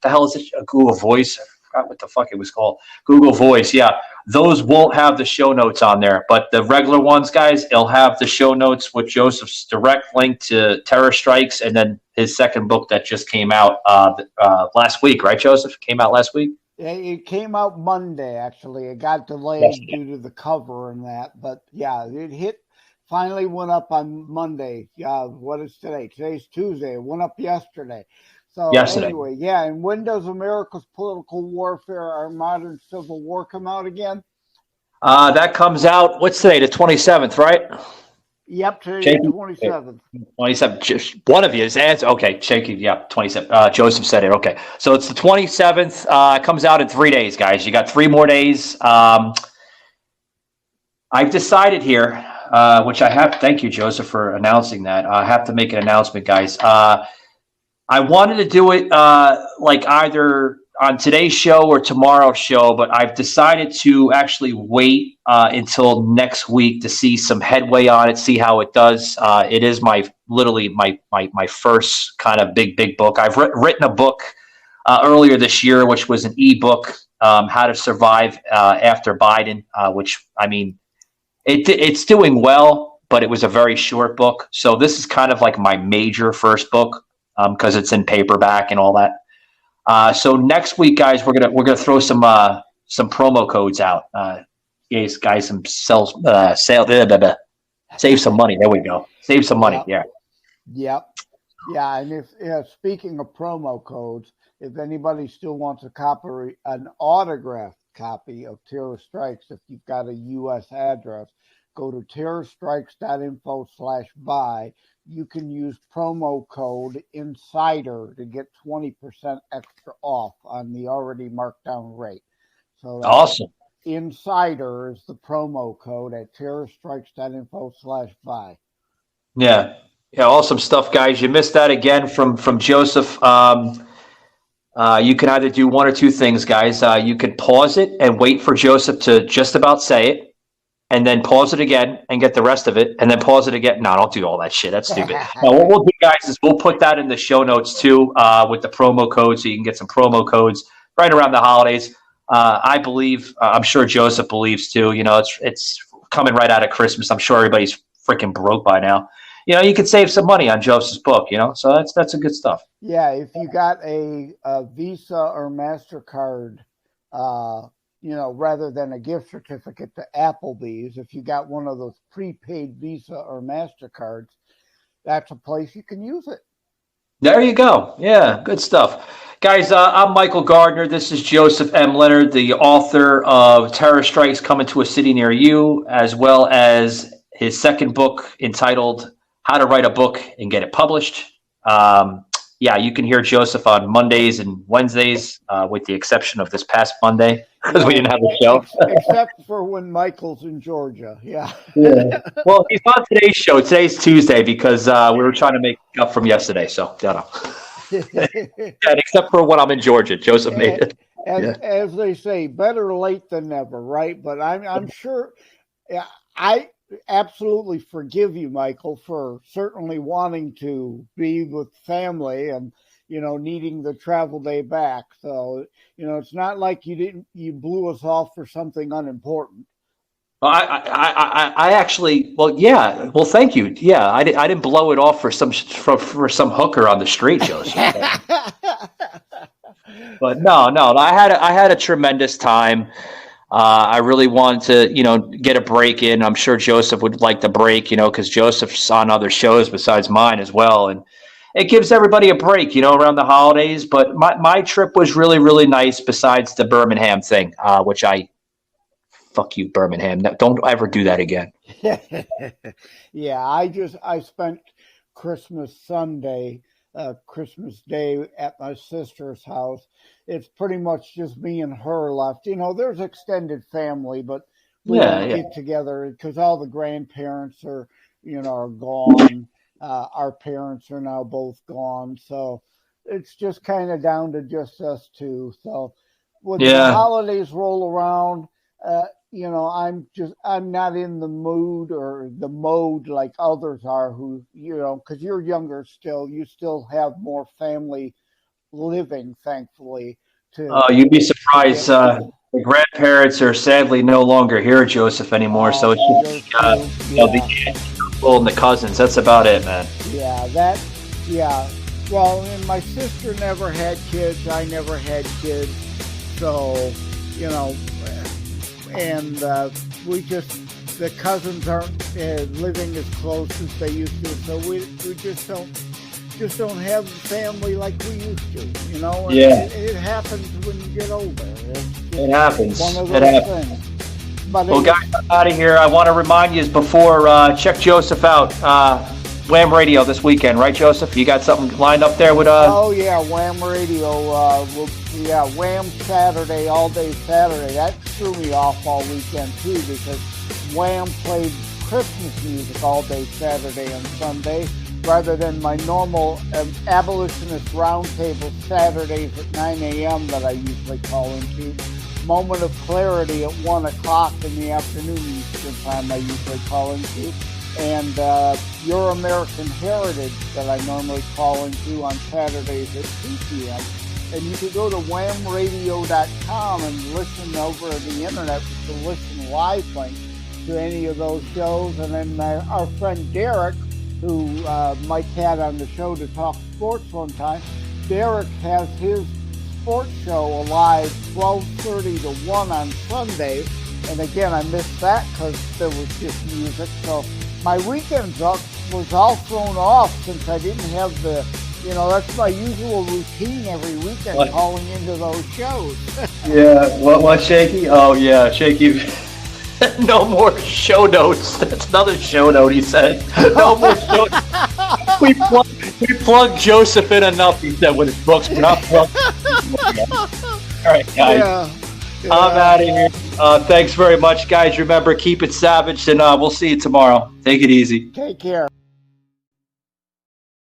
Voice. forgot what the fuck it was called. Google Voice. Yeah. Those won't have the show notes on there, but the regular ones, guys, it'll have the show notes with Joseph's direct link to Terror Strikes and then his second book that just came out last week, right, Joseph? Came out last week? Yeah, it came out Monday, actually. It got delayed due to the cover and that. But, yeah, finally went up on Monday. What is today? Today's Tuesday. It went up yesterday. So, anyway, yeah, and when does America's Political Warfare, Our Modern Civil War come out again? That comes out, what's today, the 27th, right? Yep, today, the 27th. 27th. One of you is answer. Okay, Shaky, yeah, 27th. Joseph said it. Okay, so it's the 27th. It comes out in 3 days, guys. You got 3 more days. I've decided here, which I have. Thank you, Joseph, for announcing that. I have to make an announcement, guys. I wanted to do it like either on today's show or tomorrow's show, but I've decided to actually wait until next week to see some headway on it, see how it does. It is literally my first kind of big book. I've written a book earlier this year, which was an ebook, How to Survive After Biden, which, I mean, it's doing well, but it was a very short book. So this is kind of like my major first book. Because it's in paperback and all that. So next week, guys, we're gonna throw some promo codes out. Yes, guys, some sales, save some money. There we go. Save some money. Yeah. Yep. Yeah, and speaking of promo codes, if anybody still wants an autographed copy of Terror Strikes, if you've got a U.S. address, go to terrorstrikes.info/buy. You can use promo code INSIDER to get 20% extra off on the already marked down rate. So awesome. INSIDER is the promo code at terrorstrikes.info/buy. Yeah, awesome stuff, guys. You missed that again from Joseph. You can either do one or two things, guys. You can pause it and wait for Joseph to just about say it, and then pause it again and get the rest of it, and then pause it again. No, don't do all that shit. That's stupid. Now, what we'll do, guys, is we'll put that in the show notes, too, with the promo code, so you can get some promo codes right around the holidays. I believe, I'm sure Joseph believes, too, it's coming right out of Christmas. I'm sure everybody's freaking broke by now. You can save some money on Joseph's book, so that's a good stuff. Yeah, if you got a Visa or MasterCard, rather than a gift certificate to Applebee's, if you got one of those prepaid Visa or MasterCards, that's a place you can use it. There you go. Yeah, good stuff. Guys, I'm Michael Gardner. This is Joseph M. Leonard, the author of Terror Strikes Coming to a City Near You, as well as his second book entitled How to Write a Book and Get It Published. You can hear Joseph on Mondays and Wednesdays, with the exception of this past Monday, because we didn't have the show. Except for when Michael's in Georgia. Yeah. Well, he's on today's show. Today's Tuesday because we were trying to make up from yesterday. So, and except for when I'm in Georgia, Joseph made it. As they say, better late than never, right? But I'm sure I absolutely forgive you, Michael, for certainly wanting to be with family and, needing the travel day back. So, it's not like you blew us off for something unimportant. Well, I actually, well, thank you. Yeah, I didn't blow it off for some hooker on the street, Joseph. But no, I had a tremendous time. I really wanted to, get a break in. I'm sure Joseph would like the break, because Joseph's on other shows besides mine as well. And it gives everybody a break, around the holidays. But my trip was really, really nice besides the Birmingham thing, which fuck you, Birmingham. Don't ever do that again. Yeah, I spent Christmas Day at my sister's house. It's pretty much just me and her left. There's extended family, but we don't get together because all the grandparents are gone. Our parents are now both gone. So it's just kind of down to just us two. So when the holidays roll around, I'm not in the mood or the mode like others are who, because you're younger still, you still have more family living, thankfully. You'd be surprised. The grandparents are sadly no longer here, Joseph, anymore. So it's just the uncle and the cousins. That's about it, man. Yeah. Well, and my sister never had kids. I never had kids. So, and the cousins aren't living as close as they used to. So we just don't have family like we used to, And it happens when you get older. It happens. One of those things. But well, guys, I'm out of here. I want to remind you before check Joseph out. Waam Radio this weekend, right, Joseph? You got something lined up there with Oh yeah, Waam Radio. Waam Saturday, all day Saturday. That threw me off all weekend too because Waam played Christmas music all day Saturday and Sunday, rather than my normal abolitionist roundtable Saturdays at 9 a.m. that I usually call into. Moment of Clarity at 1 o'clock in the afternoon Eastern time I usually call into. And Your American Heritage that I normally call into on Saturdays at 2 p.m. And you can go to whamradio.com and listen over the internet with the Listen Live link to any of those shows. And then our friend Derek, who Mike had on the show to talk sports one time, Derek has his sports show live 12:30 to 1 on Sunday. And again, I missed that because there was just music. So my weekends was all thrown off since I didn't have that's my usual routine every weekend, calling into those shows. Yeah, what, Shaky? Oh, yeah, Shaky. No more show notes. That's another show note, he said. No more show notes. We plugged Joseph in enough, he said, with his books. We're not plugged. All right, guys. Yeah. I'm out of here. Thanks very much, guys. Remember, keep it savage, and we'll see you tomorrow. Take it easy. Take care.